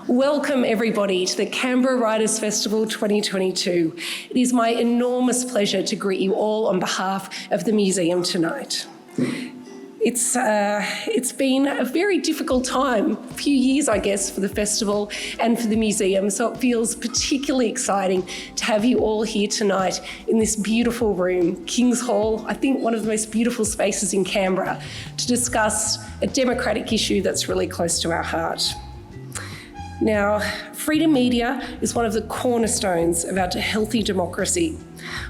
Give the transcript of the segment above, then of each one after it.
Welcome everybody to the Canberra Writers Festival 2022. It is my enormous pleasure to greet you all on behalf of the museum tonight. It's been a very difficult time, a few years I guess, for the festival and for the museum, so it feels particularly exciting to have you all here tonight in this beautiful room, King's Hall, I think one of the most beautiful spaces in Canberra, to discuss a democratic issue that's really close to our heart. Now, freedom media is one of the cornerstones of our healthy democracy.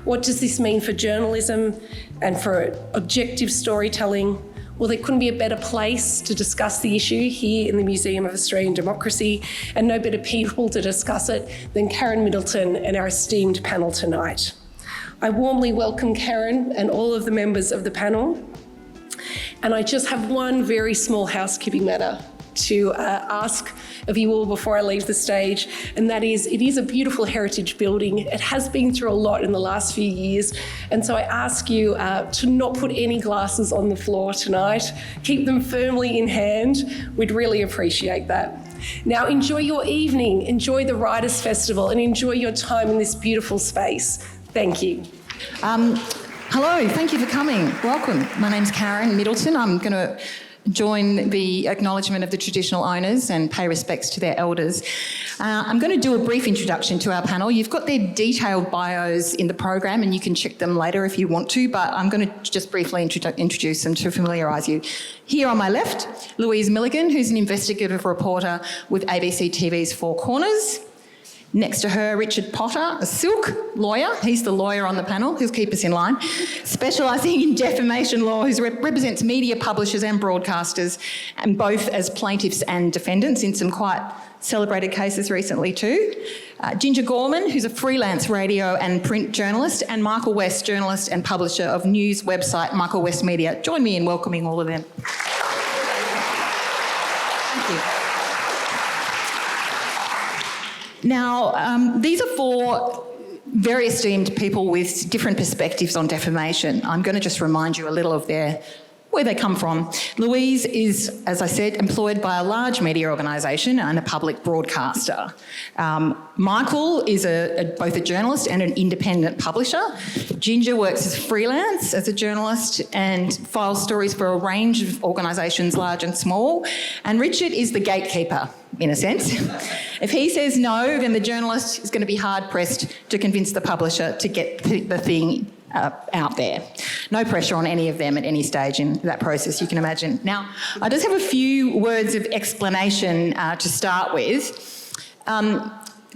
What does this mean for journalism and for objective storytelling? Well, there couldn't be a better place to discuss the issue here in the Museum of Australian Democracy, and no better people to discuss it than Karen Middleton and our esteemed panel tonight. I warmly welcome Karen and all of the members of the panel, and I just have one very small housekeeping matter to ask of you all before I leave the stage, and that is, it is a beautiful heritage building. It has been through a lot in the last few years, and so I ask you to not put any glasses on the floor tonight. Keep them firmly in hand. We'd really appreciate that. Now enjoy your evening, enjoy the Writers' Festival, and enjoy your time in this beautiful space. Thank you. Hello, thank you for coming. Welcome. My name's Karen Middleton. I'm going to join the acknowledgement of the traditional owners and pay respects to their elders. I'm going to do a brief introduction to our panel. You've got their detailed bios in the program and you can check them later if you want to, but I'm going to just briefly introduce them to familiarise you. Here on my left, Louise Milligan, who's an investigative reporter with ABC TV's Four Corners. Next to her, Richard Potter, a silk lawyer. He's the lawyer on the panel. He'll keep us in line. Specialising in defamation law, who represents media publishers and broadcasters, and both as plaintiffs and defendants in some quite celebrated cases recently too. Ginger Gorman, who's a freelance radio and print journalist, and Michael West, journalist and publisher of news website Michael West Media. Join me in welcoming all of them. Thank you. Now, these are four very esteemed people with different perspectives on defamation. I'm going to just remind you a little of where they come from. Louise is, as I said, employed by a large media organisation and a public broadcaster. Michael is both a journalist and an independent publisher. Ginger works as freelance as a journalist and files stories for a range of organisations, large and small. And Richard is the gatekeeper, in a sense. If he says no, then the journalist is going to be hard-pressed to convince the publisher to get the thing out there. No pressure on any of them at any stage in that process, you can imagine. Now, I just have a few words of explanation to start with.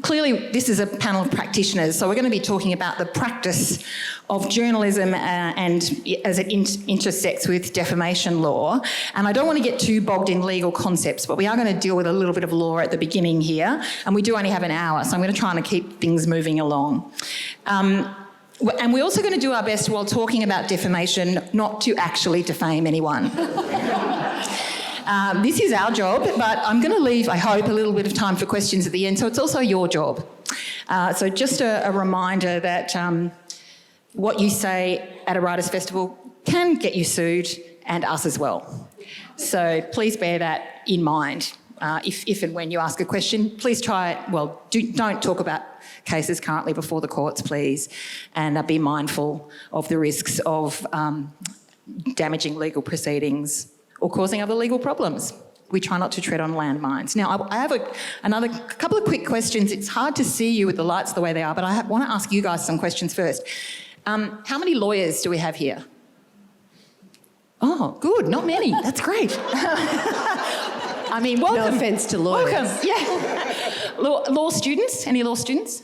Clearly, this is a panel of practitioners, so we're going to be talking about the practice of journalism and as it intersects with defamation law. And I don't want to get too bogged in legal concepts, but we are going to deal with a little bit of law at the beginning here, and we do only have an hour, so I'm going to try and keep things moving along. And we're also going to do our best while talking about defamation not to actually defame anyone. This is our job, but I'm going to leave, I hope, a little bit of time for questions at the end, so it's also your job. So just a reminder that what you say at a Writers' Festival can get you sued, and us as well. So please bear that in mind. If and when you ask a question, please don't talk about cases currently before the courts, please, and be mindful of the risks of damaging legal proceedings or causing other legal problems. We try not to tread on landmines. Now, I have another couple of quick questions. It's hard to see you with the lights the way they are, but I want to ask you guys some questions first. How many lawyers do we have here? Oh, good, not many. That's great. I mean, welcome. No offence to lawyers. Welcome, yeah. Law students? Any law students?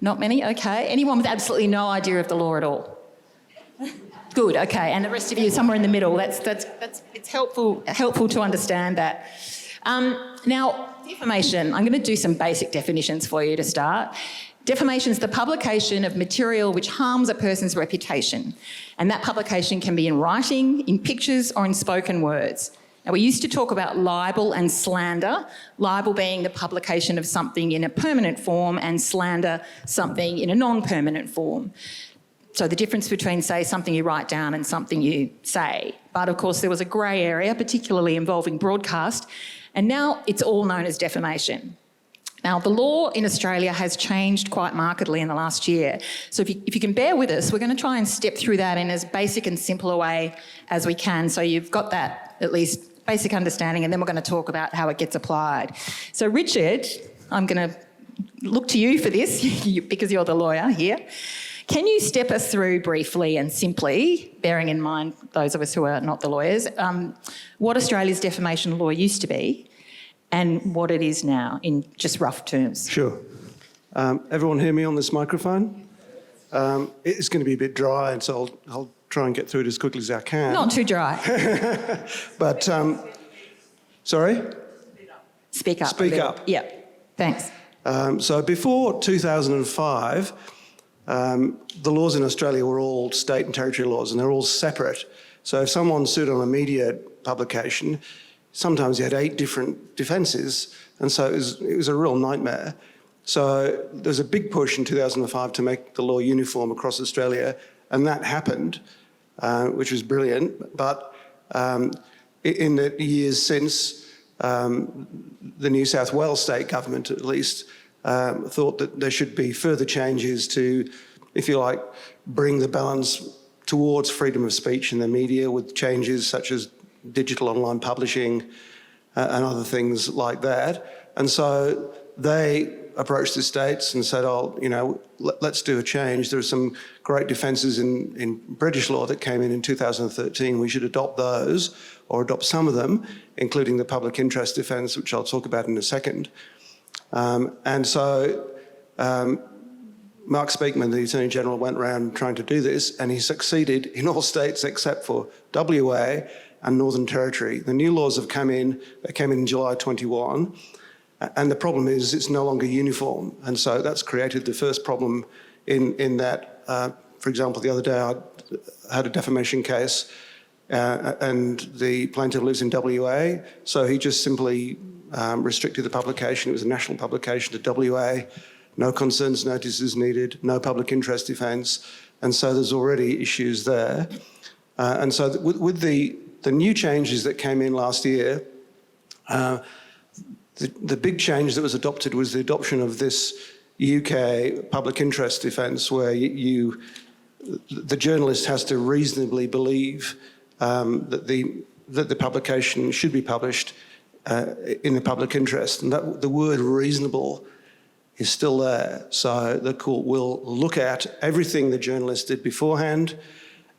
Not many, okay. Anyone with absolutely no idea of the law at all? Good, okay. And the rest of you somewhere in the middle. It's helpful to understand that. Now, defamation. I'm going to do some basic definitions for you to start. Defamation is the publication of material which harms a person's reputation, and that publication can be in writing, in pictures, or in spoken words. Now, we used to talk about libel and slander, libel being the publication of something in a permanent form and slander something in a non-permanent form. So the difference between, say, something you write down and something you say. But, of course, there was a grey area, particularly involving broadcast, and now it's all known as defamation. Now, the law in Australia has changed quite markedly in the last year. So if you can bear with us, we're going to try and step through that in as basic and simple a way as we can, so you've got that at least basic understanding, and then we're going to talk about how it gets applied. So Richard, I'm going to look to you for this because you're the lawyer here. Can you step us through briefly and simply, bearing in mind those of us who are not the lawyers, what Australia's defamation law used to be and what it is now in just rough terms? Sure. Everyone hear me on this microphone? It's going to be a bit dry, and so I'll try and get through it as quickly as I can. Not too dry. But, sorry? Speak up. Speak up. Yeah, thanks. So before 2005, the laws in Australia were all state and territory laws, and they're all separate. So if someone sued on a media publication, sometimes you had 8 different defences, and so it was a real nightmare. So there was a big push in 2005 to make the law uniform across Australia, and that happened, which was brilliant. But in the years since, the New South Wales state government, at least, thought that there should be further changes to, if you like, bring the balance towards freedom of speech in the media, with changes such as digital online publishing and other things like that. And so they approached the states and said, let's do a change. There are some great defences in British law that came in 2013. We should adopt those, or adopt some of them, including the public interest defence, which I'll talk about in a second. And so Mark Speakman, the Attorney General, went around trying to do this, and he succeeded in all states except for WA and Northern Territory. The new laws have come in. They came in July 21. And the problem is it's no longer uniform. And so that's created the first problem in that, for example, the other day I had a defamation case and the plaintiff lives in WA. So he just simply restricted the publication. It was a national publication to WA. No concerns notices needed, no public interest defence. And so there's already issues there. And so with the new changes that came in last year, the big change that was adopted was the adoption of this UK public interest defence, where the journalist has to reasonably believe that the publication should be published in the public interest, and that the word reasonable is still there. So the court will look at everything the journalist did beforehand,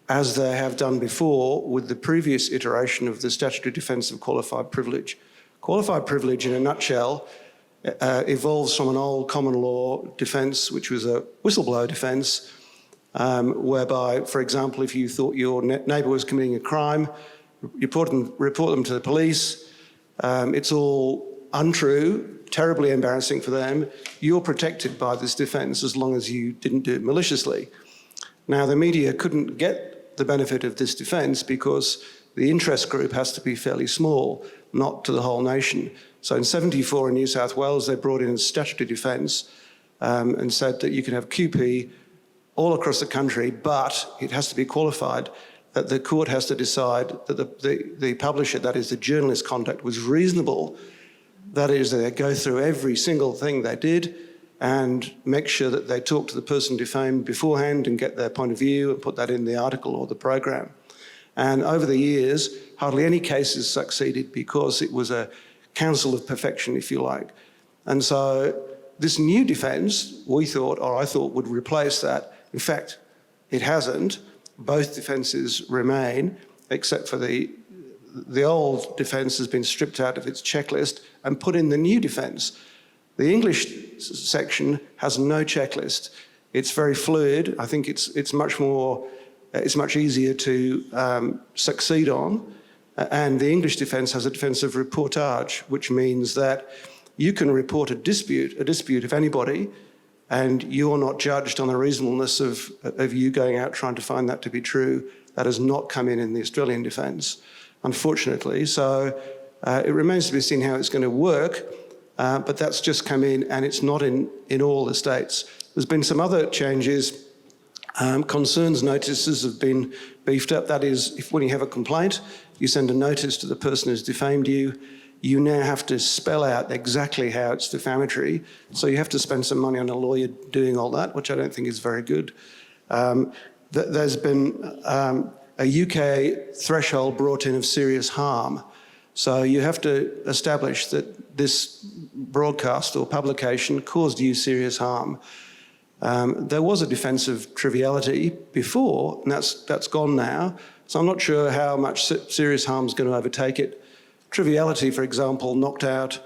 as they have done before with the previous iteration of the statutory defence of qualified privilege. Qualified privilege, in a nutshell, evolves from an old common law defence, which was a whistleblower defence, whereby, for example, if you thought your neighbour was committing a crime, you report them to the police. It's all untrue, terribly embarrassing for them. You're protected by this defence as long as you didn't do it maliciously. Now, the media couldn't get the benefit of this defence because the interest group has to be fairly small, not to the whole nation. So in 74 in New South Wales, they brought in a statutory defence and said that you can have QP all across the country, but it has to be qualified, that the court has to decide that the publisher, that is the journalist's conduct, was reasonable. That is, they go through every single thing they did and make sure that they talk to the person defamed beforehand and get their point of view and put that in the article or the program. And over the years, hardly any cases succeeded because it was a counsel of perfection, if you like. And so this new defence, we thought, or I thought, would replace that. In fact, it hasn't. Both defences remain, except for the old defence has been stripped out of its checklist and put in the new defence. The English section has no checklist. It's very fluid. I think it's much easier to succeed on. And the English defence has a defence of reportage, which means that you can report a dispute of anybody, and you're not judged on the reasonableness of you going out trying to find that to be true. That has not come in the Australian defence, unfortunately. So it remains to be seen how it's going to work, but that's just come in, and it's not in all the states. There's been some other changes. Concerns notices have been beefed up. That is, when you have a complaint, you send a notice to the person who's defamed you. you now have to spell out exactly how it's defamatory. So you have to spend some money on a lawyer doing all that, which I don't think is very good. There's been a UK threshold brought in of serious harm. So you have to establish that this broadcast or publication caused you serious harm. There was a defence of triviality before, and that's gone now. So I'm not sure how much serious harm is going to overtake it. Triviality, for example, knocked out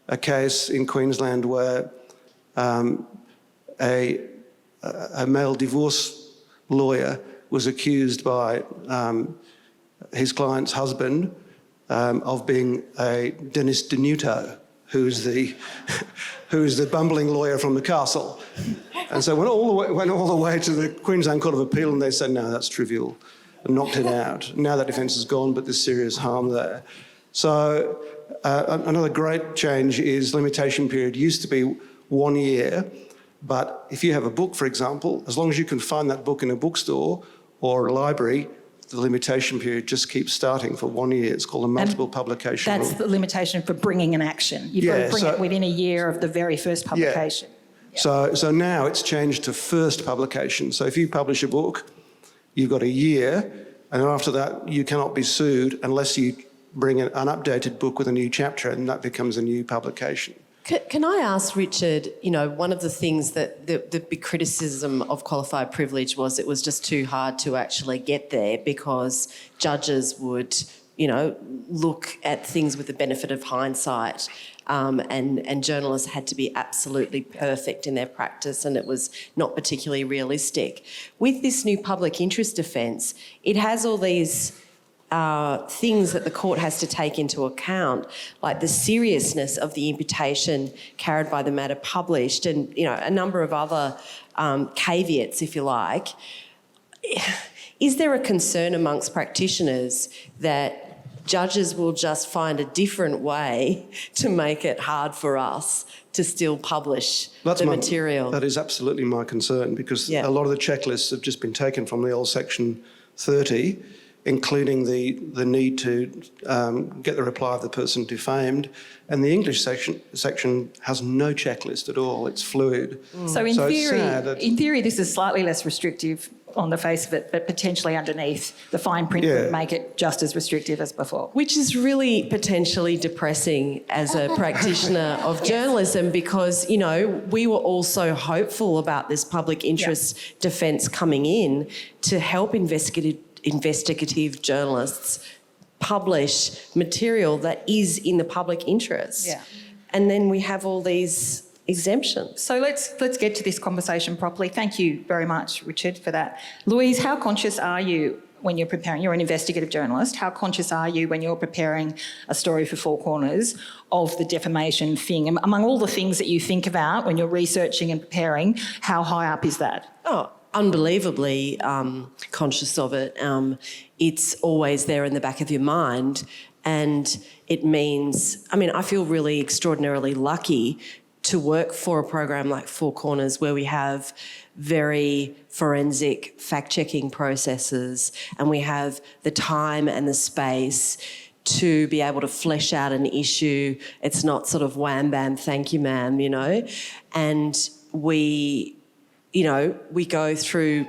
a case in Queensland where a male divorce lawyer was accused by his client's husband of being a Dennis Denuto, who's the bumbling lawyer from the castle. And so went all the way to the Queensland Court of Appeal, and they said, no, that's trivial, and knocked it out. Now that defence is gone, but there's serious harm there. So another great change is limitation period used to be 1 year, but if you have a book, for example, as long as you can find that book in a bookstore or a library, the limitation period just keeps starting for 1 year. It's called a multiple publication That's rule. the limitation for bringing an action. You've got to bring it within a year of the very first publication. Yeah. So now it's changed to first publication. So if you publish a book, you've got a year, and after that you cannot be sued unless you bring an updated book with a new chapter, and that becomes a new publication. Can I ask Richard, you know, one of the things that the big criticism of qualified privilege was it was just too hard to actually get there because judges would, you know, look at things with the benefit of hindsight, and journalists had to be absolutely perfect in their practice, and it was not particularly realistic. With this new public interest defence, it has all these things that the court has to take into account, like the seriousness of the imputation carried by the matter published, and, you know, a number of other caveats, if you like. Is there a concern amongst practitioners that judges will just find a different way to make it hard for us to still publish the material? That is absolutely my concern, because a lot of the checklists have just been taken from the old Section 30, including the need to get the reply of the person defamed. And the English section has no checklist at all. It's fluid. So in theory, this is slightly less restrictive on the face of it, but potentially underneath the fine print would make it just as restrictive as before. Which is really potentially depressing as a practitioner of journalism, because, you know, we were all so hopeful about this public interest defence coming in to help investigative journalists publish material that is in the public interest. Yeah. And then we have all these exemptions. So let's get to this conversation properly. Thank you very much, Richard, for that. Louise, how conscious are you when you're preparing, you're an investigative journalist, how conscious are you when you're preparing a story for Four Corners of the defamation thing? Among all the things that you think about when you're researching and preparing, how high up is that? Oh, unbelievably conscious of it. It's always there in the back of your mind, and it means, I mean, I feel really extraordinarily lucky to work for a program like Four Corners, where we have very forensic fact-checking processes, and we have the time and the space to be able to flesh out an issue. It's not sort of wham, bam, thank you, ma'am, you know. And we go through,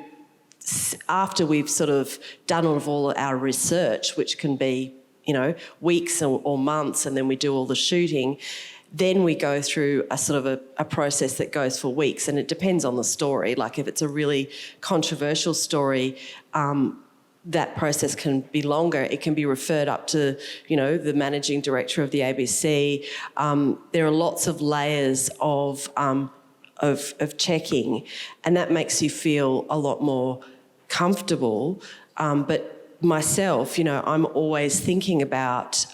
after we've sort of done all of our research, which can be, you know, weeks or months, and then we do all the shooting, then we go through a sort of a process that goes for weeks, and it depends on the story. Like if it's a really controversial story, that process can be longer. It can be referred up to, you know, the managing director of the ABC. There are lots of layers of checking, and that makes you feel a lot more comfortable. But myself, you know, I'm always thinking about,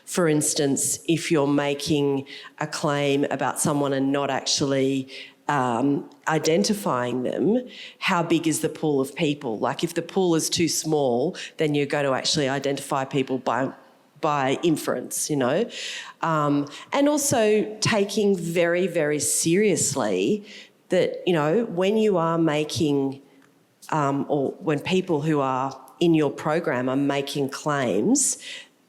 for instance, if you're making a claim about someone and not actually identifying them, how big is the pool of people? Like if the pool is too small, then you're going to actually identify people by inference, you know. And also taking very, very seriously that, you know, when you are making, or when people who are in your program are making claims,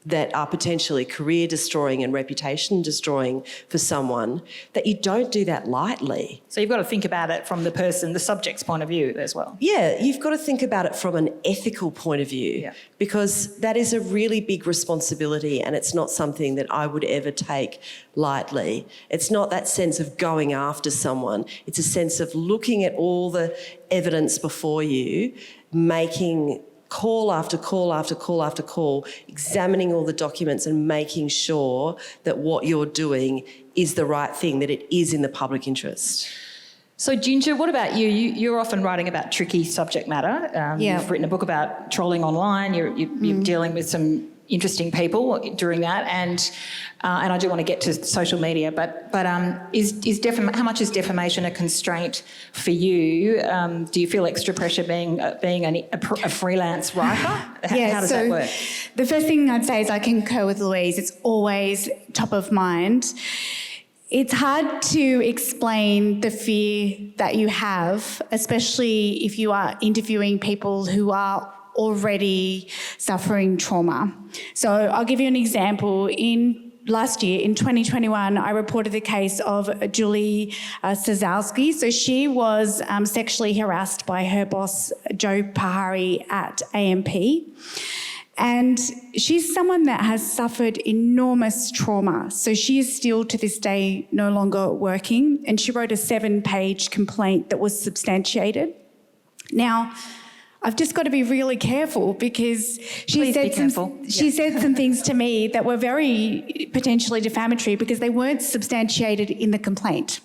that are potentially career destroying and reputation destroying for someone, that you don't do that lightly. So you've got to think about it from the subject's point of view as well. Yeah, you've got to think about it from an ethical point of view, because that is a really big responsibility, and it's not something that I would ever take lightly. It's not that sense of going after someone. It's a sense of looking at all the evidence before you, making call after call after call after call, examining all the documents and making sure that what you're doing is the right thing, that it is in the public interest. So, Ginger, what about you? You're often writing about tricky subject matter. You've written a book about trolling online. You're dealing with some interesting people during that, and I do want to get to social media. But how much is defamation a constraint for you? Do you feel extra pressure being a freelance writer? How does that work? The first thing I'd say is I concur with Louise. It's always top of mind. It's hard to explain the fear that you have, especially if you are interviewing people who are already suffering trauma. So I'll give you an example. Last year, in 2021, I reported the case of Julie Sazowski. So she was sexually harassed by her boss, Joe Pahari, at AMP. And she's someone that has suffered enormous trauma. So she is still to this day no longer working. And she wrote a 7-page complaint that was substantiated. Now, I've just got to be really careful because she said some things to me that were very potentially defamatory because they weren't substantiated in the complaint.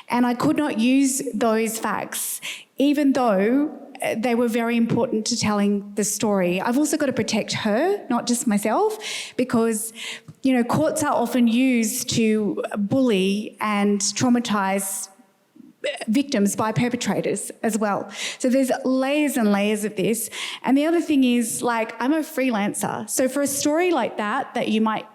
And I could not use those facts, even though they were very important to telling the story. I've also got to protect her, not just myself, because, courts are often used to bully and traumatise victims by perpetrators as well. So there's layers and layers of this. And the other thing is, I'm a freelancer. So for a story like that you might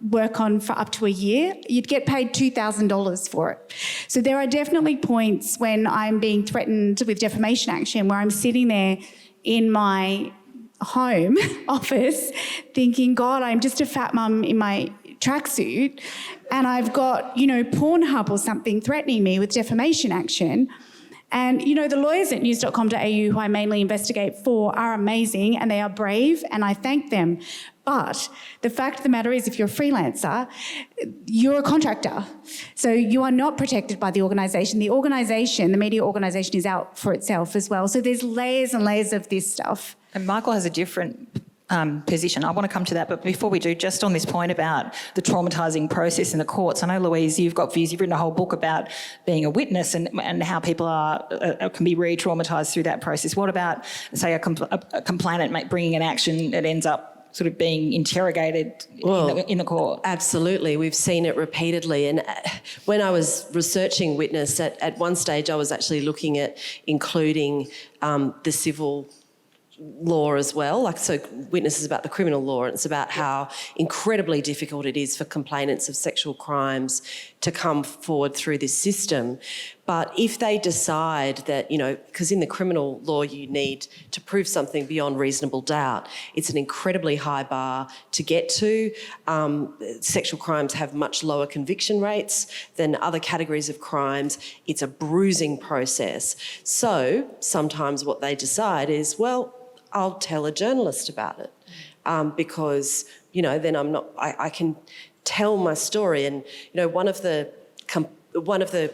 work on for up to a year, you'd get paid $2,000 for it. So there are definitely points when I'm being threatened with defamation action where I'm sitting there in my home office thinking, God, I'm just a fat mum in my tracksuit and I've got, Pornhub or something threatening me with defamation action. And, the lawyers at news.com.au who I mainly investigate for are amazing and they are brave and I thank them. But the fact of the matter is, if you're a freelancer, you're a contractor. So you are not protected by the organisation. The media organisation is out for itself as well. So there's layers and layers of this stuff. And Michael has a different position. I want to come to that, but before we do, just on this point about the traumatising process in the courts, I know, Louise, you've got views. You've written a whole book about being a witness and how people can be re-traumatised through that process. What about, say, a complainant bringing an action that ends up sort of being interrogated in the court? Absolutely. We've seen it repeatedly. And when I was researching witness, at one stage I was actually looking at including the civil law as well. So witness is about the criminal law, and it's about how incredibly difficult it is for complainants of sexual crimes to come forward through this system. But if they decide that, because in the criminal law you need to prove something beyond reasonable doubt, it's an incredibly high bar to get to. Sexual crimes have much lower conviction rates than other categories of crimes. It's a bruising process. So sometimes what they decide is, well, I'll tell a journalist about it because, then I can tell my story. And, one of the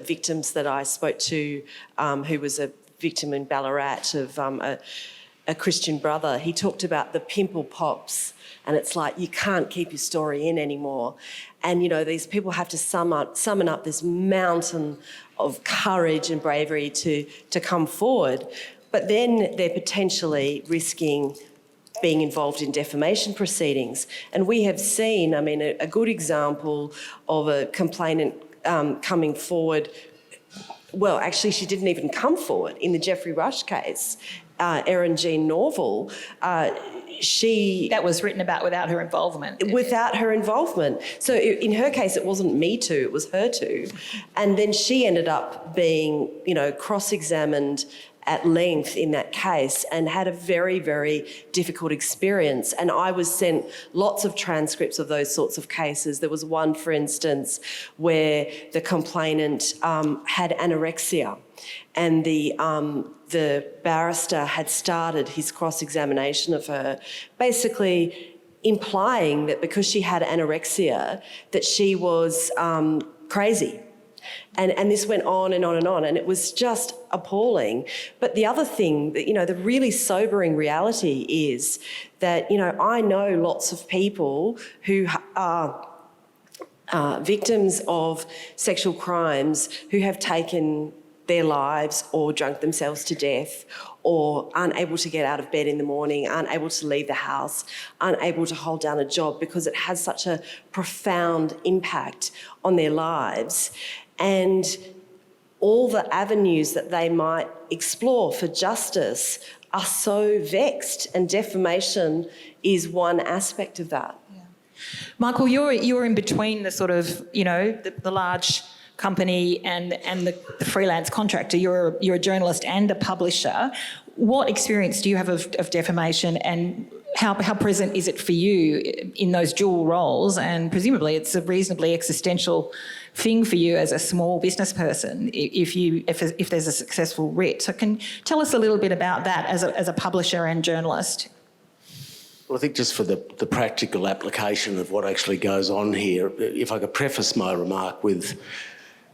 victims that I spoke to who was a victim in Ballarat of a Christian brother, he talked about the pimple pops, and it's like you can't keep your story in anymore. And, these people have to summon up this mountain of courage and bravery to come forward. But then they're potentially risking being involved in defamation proceedings. And we have seen, a good example of a complainant coming forward. Well, actually, she didn't even come forward in the Jeffrey Rush case. Erin Jean Norval, that was written about without her involvement. Without her involvement. So in her case, it wasn't Me Too, it was Her Too. And then she ended up being, cross-examined at length in that case and had a very, very difficult experience. And I was sent lots of transcripts of those sorts of cases. There was one, for instance, where the complainant had anorexia, and the barrister had started his cross-examination of her, basically implying that because she had anorexia, that she was crazy. And this went on and on and on, and it was just appalling. But the other thing that, the really sobering reality is that, I know lots of people who are victims of sexual crimes who have taken their lives or drunk themselves to death, or aren't able to get out of bed in the morning, aren't able to leave the house, aren't able to hold down a job because it has such a profound impact on their lives. And all the avenues that they might explore for justice are so vexed, and defamation is one aspect of that. Yeah. Michael, you're in between the sort of, the large company and the freelance contractor. You're a journalist and a publisher. What experience do you have of defamation, and how present is it for you in those dual roles? And presumably it's a reasonably existential thing for you as a small business person if there's a successful writ. So can tell us a little bit about that as a publisher and journalist. Well, I think just for the practical application of what actually goes on here, if I could preface my remark with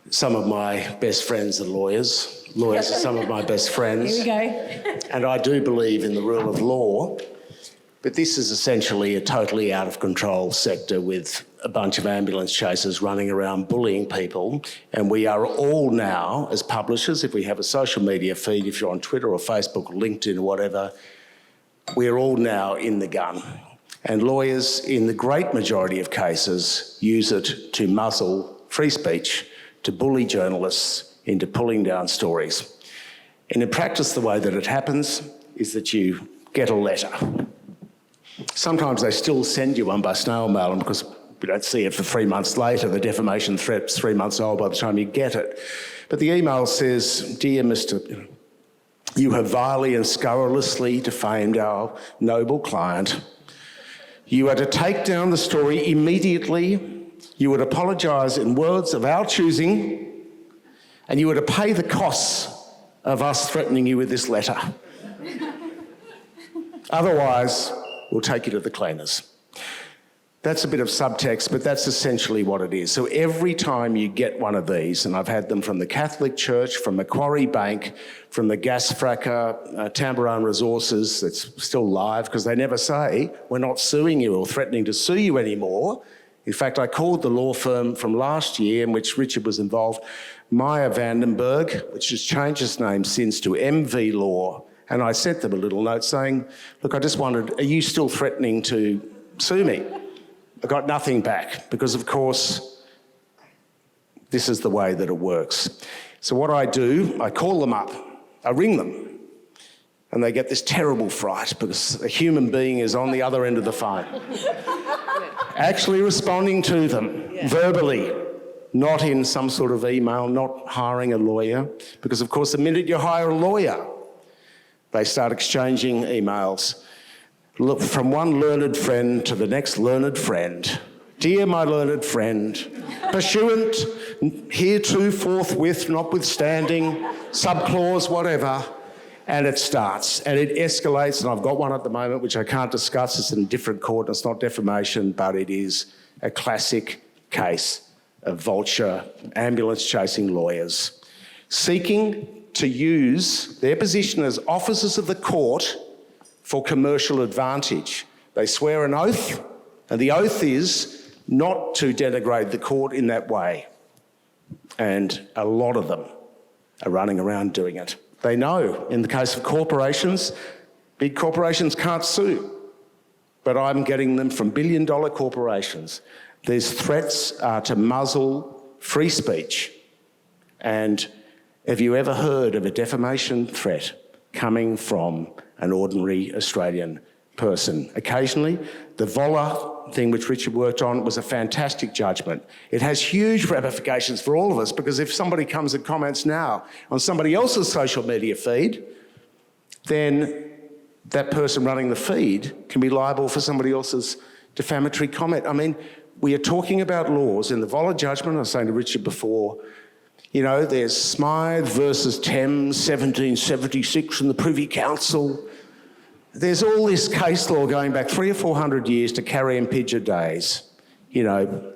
some of my best friends are lawyers. Lawyers are some of my best friends. Here we go. And I do believe in the rule of law, but this is essentially a totally out of control sector with a bunch of ambulance chasers running around bullying people. And we are all now, as publishers, if we have a social media feed, if you're on Twitter or Facebook or LinkedIn or whatever, we're all now in the gun. And lawyers, in the great majority of cases, use it to muzzle free speech, to bully journalists into pulling down stories. And in practice, the way that it happens is that you get a letter. Sometimes they still send you one by snail mail, and because we don't see it for 3 months later, the defamation threat's 3 months old by the time you get it. But the email says, "Dear Mr. You have vilely and scurrilously defamed our noble client. You are to take down the story immediately. You would apologise in words of our choosing, and you were to pay the costs of us threatening you with this letter. Otherwise, we'll take you to the cleaners." That's a bit of subtext, but that's essentially what it is. So every time you get one of these, and I've had them from the Catholic Church, from Macquarie Bank, from the gas fracker, Tamboran Resources, that's still live because they never say, "We're not suing you or threatening to sue you anymore." In fact, I called the law firm from last year in which Richard was involved, Meyer Vandenberg, which has changed its name since to MV Law, and I sent them a little note saying, "Look, I just wondered, are you still threatening to sue me?" I got nothing back because, of course, this is the way that it works. So what I do, I call them up, I ring them, and they get this terrible fright because a human being is on the other end of the phone, actually responding to them verbally, not in some sort of email, not hiring a lawyer, because, of course, the minute you hire a lawyer, they start exchanging emails. Look, from one learned friend to the next learned friend. "Dear my learned friend, pursuant hereto forthwith notwithstanding, subclause whatever," and it starts and it escalates. And I've got one at the moment which I can't discuss. It's in a different court and it's not defamation, but it is a classic case of vulture ambulance chasing lawyers seeking to use their position as officers of the court for commercial advantage. They swear an oath, and the oath is not to denigrate the court in that way. And a lot of them are running around doing it. They know, in the case of corporations, big corporations can't sue, but I'm getting them from billion-dollar corporations. These threats are to muzzle free speech. And have you ever heard of a defamation threat coming from an ordinary Australian person? Occasionally, the Voller thing which Richard worked on was a fantastic judgment. It has huge ramifications for all of us because if somebody comes and comments now on somebody else's social media feed, then that person running the feed can be liable for somebody else's defamatory comment. I mean, we are talking about laws. In the Voller judgment, I was saying to Richard before, you know, there's Smythe versus Thames, 1776 from the Privy Council. There's all this case law going back 300 or 400 years to carrion pigeon days, you know,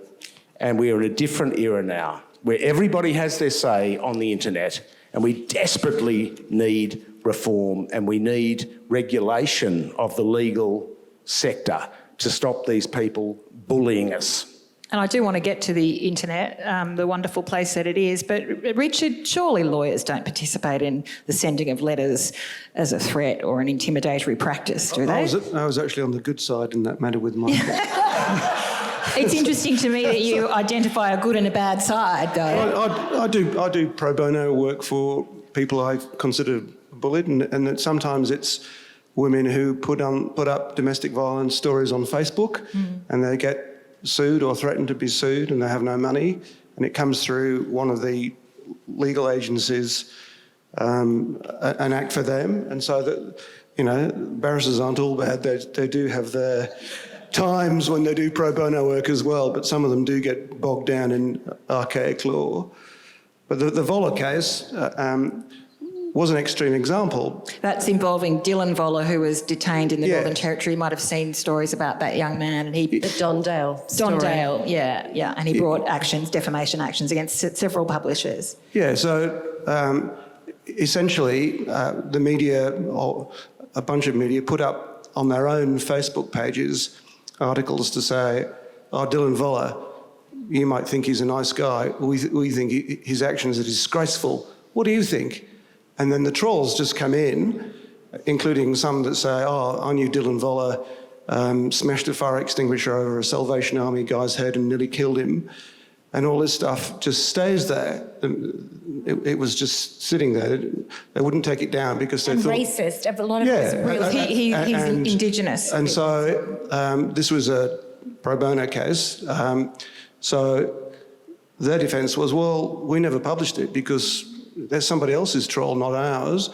and we are in a different era now where everybody has their say on the internet, and we desperately need reform and we need regulation of the legal sector to stop these people bullying us. And I do want to get to the internet, the wonderful place that it is. But Richard, surely lawyers don't participate in the sending of letters as a threat or an intimidatory practice, do they? I was actually on the good side in that matter with Michael. It's interesting to me that you identify a good and a bad side, though. I do pro bono work for people I consider bullied, and that sometimes it's women who put up domestic violence stories on Facebook, and they get sued or threatened to be sued, and they have no money, and it comes through one of the legal agencies, an act for them, and so that, you know, barristers aren't all bad. They do have their times when they do pro bono work as well, but some of them do get bogged down in archaic law. But the Voller case was an extreme example. That's involving Dylan Voller, who was detained in the Northern Territory. You might have seen stories about that young man. And the Don Dale story. Don Dale, yeah. And he brought defamation actions against several publishers. Yeah, so essentially the media, or a bunch of media, put up on their own Facebook pages articles to say, oh, Dylan Voller, you might think he's a nice guy. We think his actions are disgraceful. What do you think? And then the trolls just come in, including some that say, oh, I knew Dylan Voller smashed a fire extinguisher over a Salvation Army guy's head and nearly killed him. And all this stuff just stays there. It was just sitting there. They wouldn't take it down because they thought... racist. A lot of it is really... He's Indigenous. And so this was a pro bono case. So their defence was, well, we never published it because there's somebody else's troll, not ours.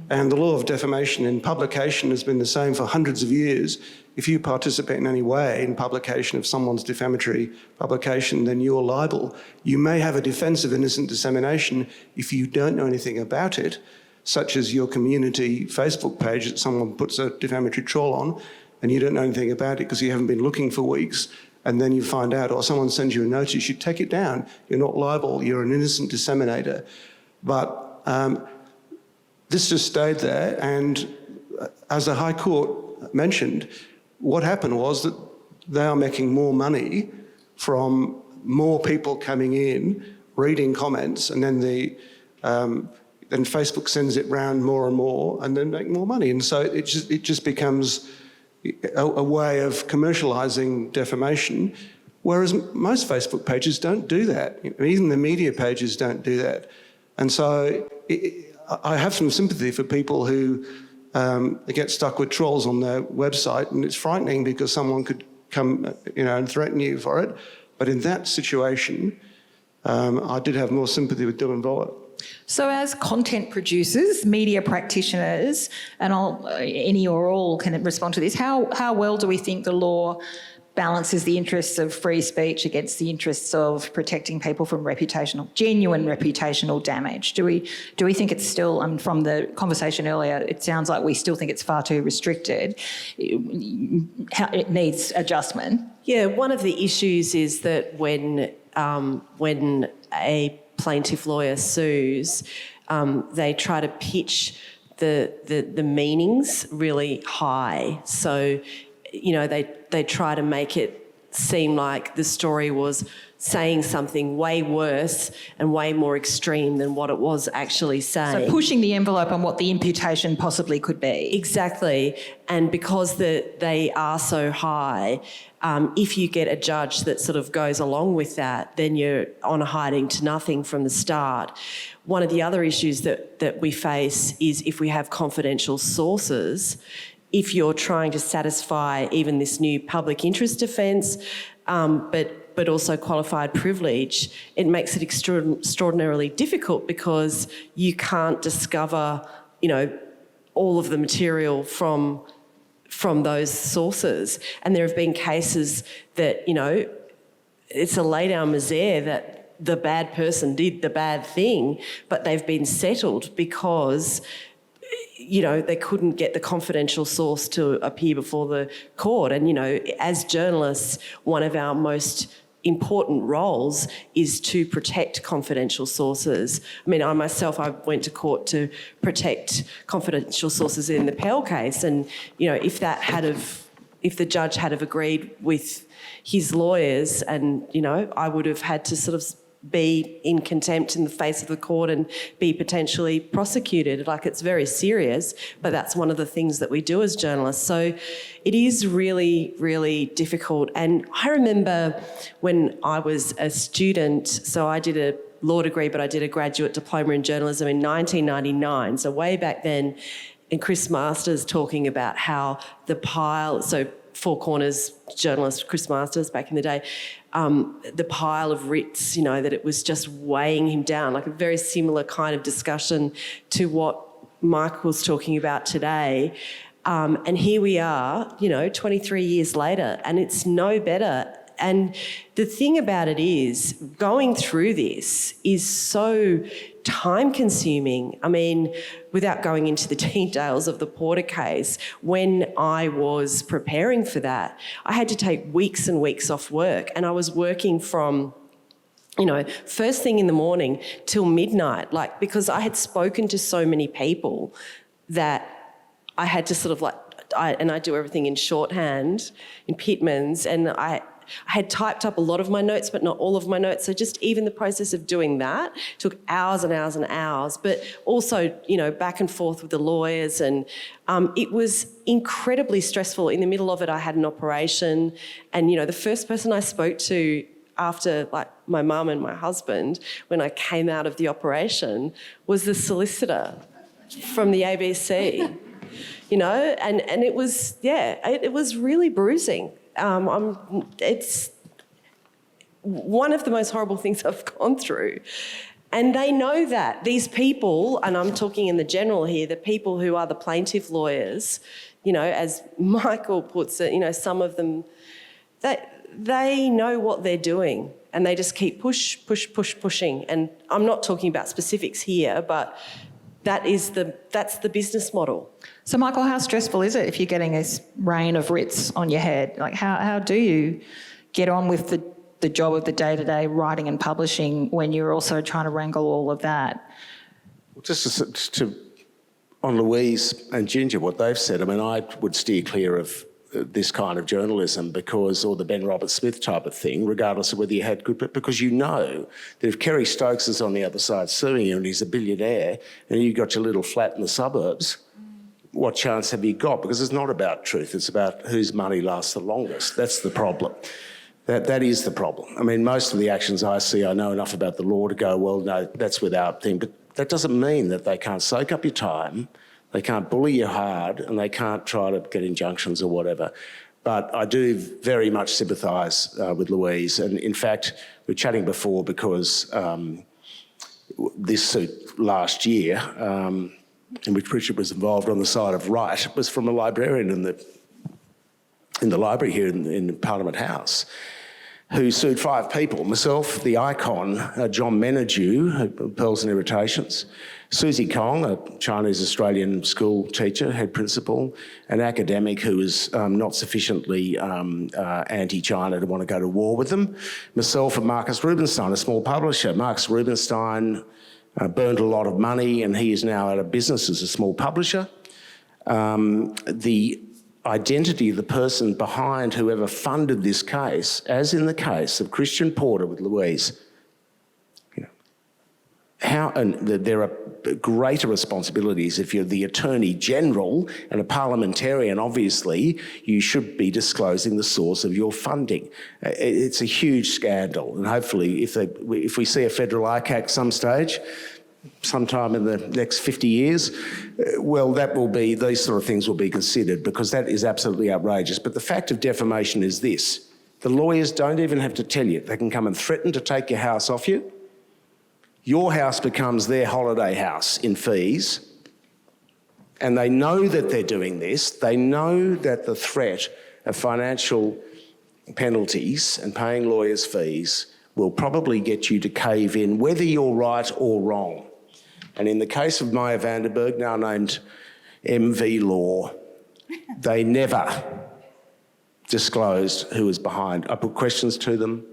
And the law of defamation in publication has been the same for hundreds of years. If you participate in any way in publication of someone's defamatory publication, then you're liable. You may have a defence of innocent dissemination if you don't know anything about it, such as your community Facebook page that someone puts a defamatory troll on and you don't know anything about it because you haven't been looking for weeks, and then you find out, or someone sends you a notice, you take it down. You're not liable. You're an innocent disseminator. But this just stayed there, and as the High Court mentioned, what happened was that they are making more money from more people coming in, reading comments, and then then Facebook sends it round more and more, and then make more money. And so it just becomes a way of commercialising defamation, whereas most Facebook pages don't do that. Even the media pages don't do that. And so I have some sympathy for people who get stuck with trolls on their website, and it's frightening because someone could come, and threaten you for it. But in that situation, I did have more sympathy with Dylan Voller. So as content producers, media practitioners, and any or all can respond to this, how well do we think the law balances the interests of free speech against the interests of protecting people from genuine reputational damage? Do we think it's still, from the conversation earlier, it sounds like we still think it's far too restricted. It needs adjustment. Yeah, one of the issues is that when a plaintiff lawyer sues, they try to pitch the meanings really high. So, they try to make it seem like the story was saying something way worse and way more extreme than what it was actually saying. So pushing the envelope on what the imputation possibly could be. Exactly. And because they are so high, if you get a judge that sort of goes along with that, then you're on a hiding to nothing from the start. One of the other issues that we face is if we have confidential sources, if you're trying to satisfy even this new public interest defence, but also qualified privilege, it makes it extraordinarily difficult because you can't discover, all of the material from those sources. And there have been cases that, it's a lay down misère that the bad person did the bad thing, but they've been settled because, they couldn't get the confidential source to appear before the court. And, as journalists, one of our most important roles is to protect confidential sources. I mean, I went to court to protect confidential sources in the Pell case, and if the judge had have agreed with his lawyers, and I would have had to sort of be in contempt in the face of the court and be potentially prosecuted. Like, it's very serious, but that's one of the things that we do as journalists. So it is really, really difficult. And I remember when I was a student, so I did a law degree, but I did a graduate diploma in journalism in 1999, so way back then, and Chris Masters talking about how the pile, so Four Corners journalist Chris Masters back in the day, the pile of writs, that it was just weighing him down, like a very similar kind of discussion to what Michael's talking about today. And here we are, 23 years later, and it's no better. And the thing about it is, going through this is so time-consuming. I mean, without going into the details of the Porter case, when I was preparing for that, I had to take weeks and weeks off work, and I was working from first thing in the morning till midnight, because I had spoken to so many people that I had to sort of I do everything in shorthand, in Pitman's, and I had typed up a lot of my notes, but not all of my notes. So just even the process of doing that took hours and hours and hours, but also, back and forth with the lawyers. And it was incredibly stressful. In the middle of it, I had an operation. And, the first person I spoke to after, my mum and my husband, when I came out of the operation, was the solicitor from the ABC, and it was, it was really bruising. It's one of the most horrible things I've gone through. And they know that. These people, and I'm talking in the general here, the people who are the plaintiff lawyers, as Michael puts it, some of them, they know what they're doing, and they just keep pushing. And I'm not talking about specifics here, but that's the business model. So, Michael, how stressful is it if you're getting this rain of writs on your head? How do you get on with the job of the day-to-day writing and publishing when you're also trying to wrangle all of that? Just on Louise and Ginger, what they've said, I mean, I would steer clear of this kind of journalism or the Ben Roberts-Smith type of thing, regardless of whether you had good, because that if Kerry Stokes is on the other side suing you and he's a billionaire and you've got your little flat in the suburbs, what chance have you got? Because it's not about truth, it's about whose money lasts the longest. That's the problem. That is the problem. I mean, most of the actions I see, I know enough about the law to go, well, no, that's without thing, but that doesn't mean that they can't soak up your time, they can't bully you hard, and they can't try to get injunctions or whatever. But I do very much sympathise with Louise. And in fact, we were chatting before because this suit last year, in which Richard was involved on the side of right, was from a librarian in the library here in Parliament House, who sued 5 people: myself, the icon, John Menadue, Pearls and Irritations, Susie Kong, a Chinese-Australian school teacher, head principal, an academic who was not sufficiently anti-China to want to go to war with them, myself and Marcus Rubinstein, a small publisher. Marcus Rubinstein burned a lot of money and he is now out of business as a small publisher. The identity of the person behind whoever funded this case, as in the case of Christian Porter with Louise, there are greater responsibilities if you're the Attorney General and a parliamentarian. Obviously, you should be disclosing the source of your funding. It's a huge scandal, and hopefully, if we see a federal ICAC sometime in the next 50 years, well, these sort of things will be considered, because that is absolutely outrageous. But the fact of defamation is this: the lawyers don't even have to tell you. They can come and threaten to take your house off you. Your house becomes their holiday house in fees, And they know that they're doing this. They know that the threat of financial penalties and paying lawyers' fees will probably get you to cave in, whether you're right or wrong. And in the case of Maya Vandenberg, now named MV Law, they never disclosed who was behind. I put questions to them.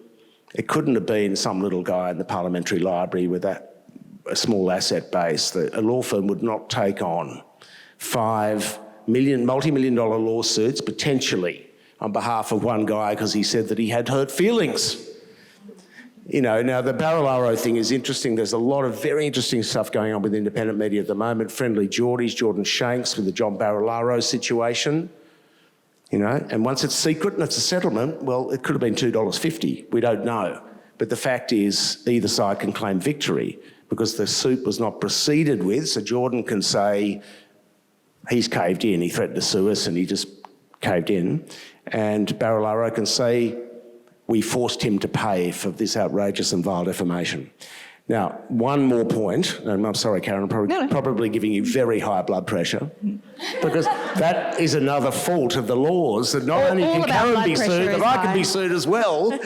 It couldn't have been some little guy in the parliamentary library with a small asset base. A law firm would not take on multi-million dollar lawsuits, potentially, on behalf of one guy because he said that he had hurt feelings. You know, now the Barilaro thing is interesting. There's a lot of very interesting stuff going on with independent media at the moment. Friendly Geordies, Jordan Shanks with the John Barilaro situation. You know, and once it's secret and it's a settlement, well, it could have been $2.50. We don't know. But the fact is either side can claim victory because the suit was not proceeded with. So Jordan can say he's caved in, he threatened to sue us and he just caved in. And Barilaro can say we forced him to pay for this outrageous and vile defamation. Now, one more point, and I'm sorry, Karen, I'm probably giving you very high blood pressure, because that is another fault of the laws, that not only can Karen be sued, but I can be sued as well.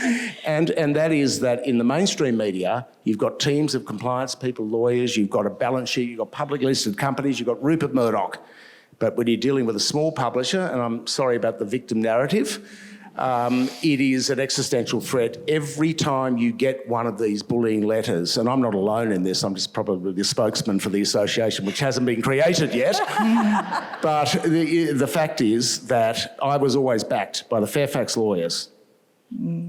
And that is that in the mainstream media, you've got teams of compliance people, lawyers, you've got a balance sheet, you've got publicly listed companies, you've got Rupert Murdoch. But when you're dealing with a small publisher, and I'm sorry about the victim narrative, it is an existential threat every time you get one of these bullying letters. And I'm not alone in this, I'm just probably the spokesman for the association, which hasn't been created yet. But the fact is that I was always backed by the Fairfax lawyers.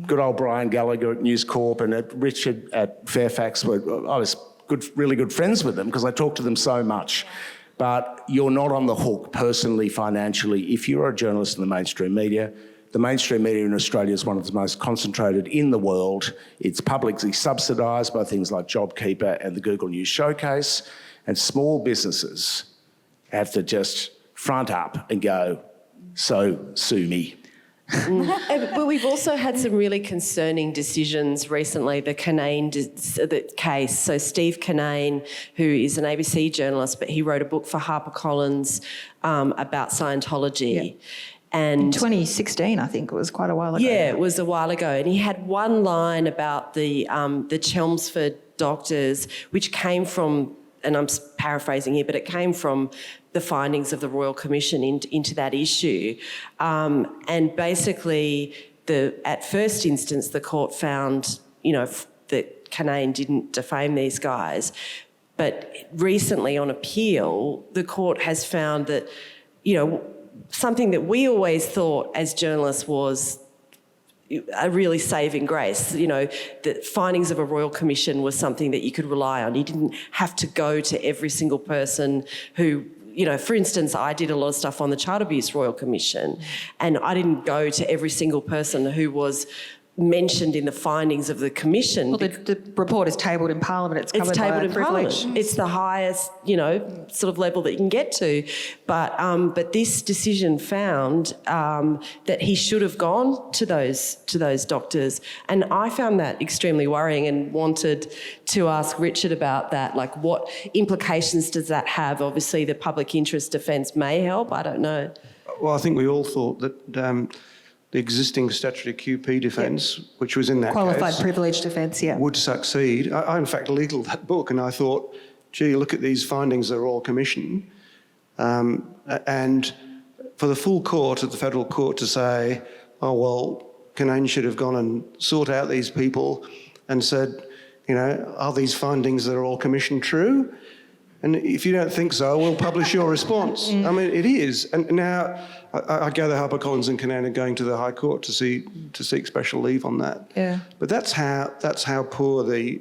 Good old Brian Gallagher at News Corp and Richard at Fairfax. I was really good friends with them because I talked to them so much. But you're not on the hook personally, financially, if you're a journalist in the mainstream media. The mainstream media in Australia is one of the most concentrated in the world. It's publicly subsidised by things like JobKeeper and the Google News Showcase. And small businesses have to just front up and go, so sue me. But we've also had some really concerning decisions recently, the Kinane case. So Steve Kinane, who is an ABC journalist, but he wrote a book for HarperCollins about Scientology. Yeah. And in 2016, I think it was quite a while ago. Yeah, it was a while ago. And he had one line about the Chelmsford doctors, which came from, and I'm paraphrasing here, but it came from the findings of the Royal Commission into that issue. And basically, at first instance, the court found, that Kinane didn't defame these guys. But recently on appeal, the court has found that, something that we always thought as journalists was a really saving grace. The findings of a Royal Commission was something that you could rely on. You didn't have to go to every single person who, for instance, I did a lot of stuff on the Child Abuse Royal Commission, and I didn't go to every single person who was mentioned in the findings of the commission. Well, the report is tabled in Parliament. It's covered by a privilege. It's the highest, sort of level that you can get to. But this decision found that he should have gone to those doctors, and I found that extremely worrying and wanted to ask Richard about that. Like, what implications does that have? Obviously, the public interest defence may help. I don't know. Well, I think we all thought that the existing statutory QP defence, which was in that qualified case, privilege defence, would succeed. I in fact legaled that book, and I thought, gee, look at these findings, they're all commission. And for the full court of the federal court to say, oh, well, Kinane should have gone and sought out these people and said, are these findings that are all commission true? And if you don't think so, we'll publish your response. I mean, it is. And now I gather HarperCollins and Kinane are going to the High Court to seek special leave on that. Yeah. But that's how poor the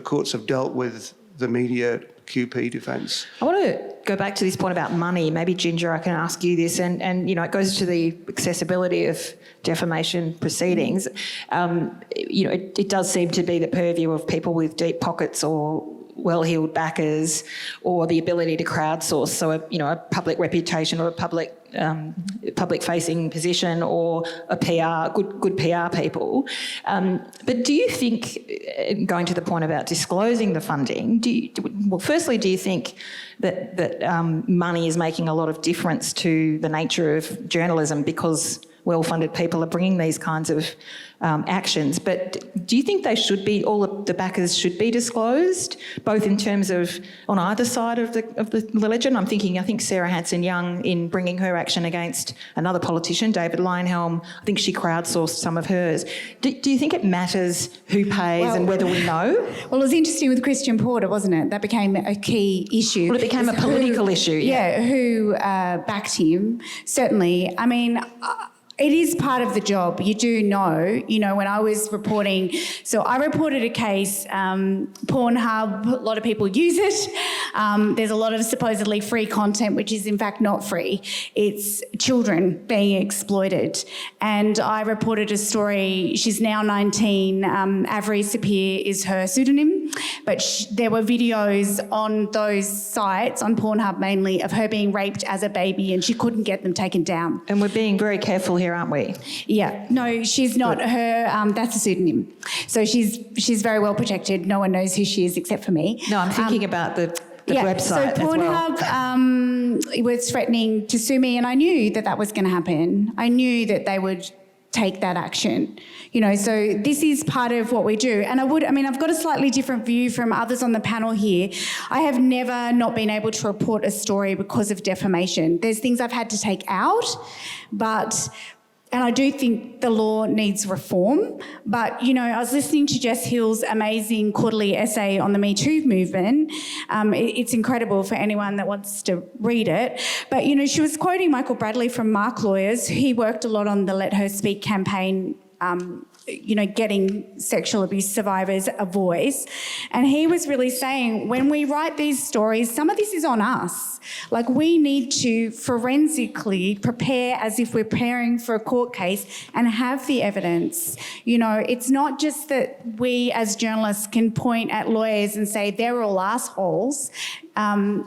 courts have dealt with the media QP defence. I want to go back to this point about money. Maybe, Ginger, I can ask you this. And it goes to the accessibility of defamation proceedings. It does seem to be the purview of people with deep pockets or well-heeled backers or the ability to crowdsource, so a public reputation or a public-facing position or a good PR people. But do you think, going to the point about disclosing the funding, firstly, do you think that money is making a lot of difference to the nature of journalism because well-funded people are bringing these kinds of actions? But do you think they should be, all of the backers should be disclosed, both in terms of on either side of the legend? I think Sarah Hanson-Young, in bringing her action against another politician, David Leyonhjelm, I think she crowdsourced some of hers. Do you think it matters who pays and whether we know? Well, it was interesting with Christian Porter, wasn't it? That became a key issue. Well, it became a political issue. Yeah, who backed him, certainly. I mean, it is part of the job. You do know, when I was reporting, so I reported a case, Pornhub, a lot of people use it. There's a lot of supposedly free content, which is in fact not free. It's children being exploited. And I reported a story, she's now 19, Avery Sapir is her pseudonym, but there were videos on those sites, on Pornhub mainly, of her being raped as a baby, and she couldn't get them taken down. And we're being very careful here, aren't we? Yeah, no, she's not. Her that's a pseudonym, so she's very well protected. No one knows who she is except for me. No, I'm thinking about the website. So Pornhub was threatening to sue me, and I knew that was going to happen. I knew that they would take that action. So this is part of what we do. And I've got a slightly different view from others on the panel here. I have never not been able to report a story because of defamation. There's things I've had to take out, and I do think the law needs reform. But, I was listening to Jess Hill's amazing quarterly essay on the Me Too movement. It's incredible for anyone that wants to read it. But, she was quoting Michael Bradley from Mark Lawyers. He worked a lot on the Let Her Speak campaign, getting sexual abuse survivors a voice. And he was really saying, when we write these stories, some of this is on us. Like, we need to forensically prepare as if we're preparing for a court case and have the evidence. It's not just that we as journalists can point at lawyers and say they're all assholes.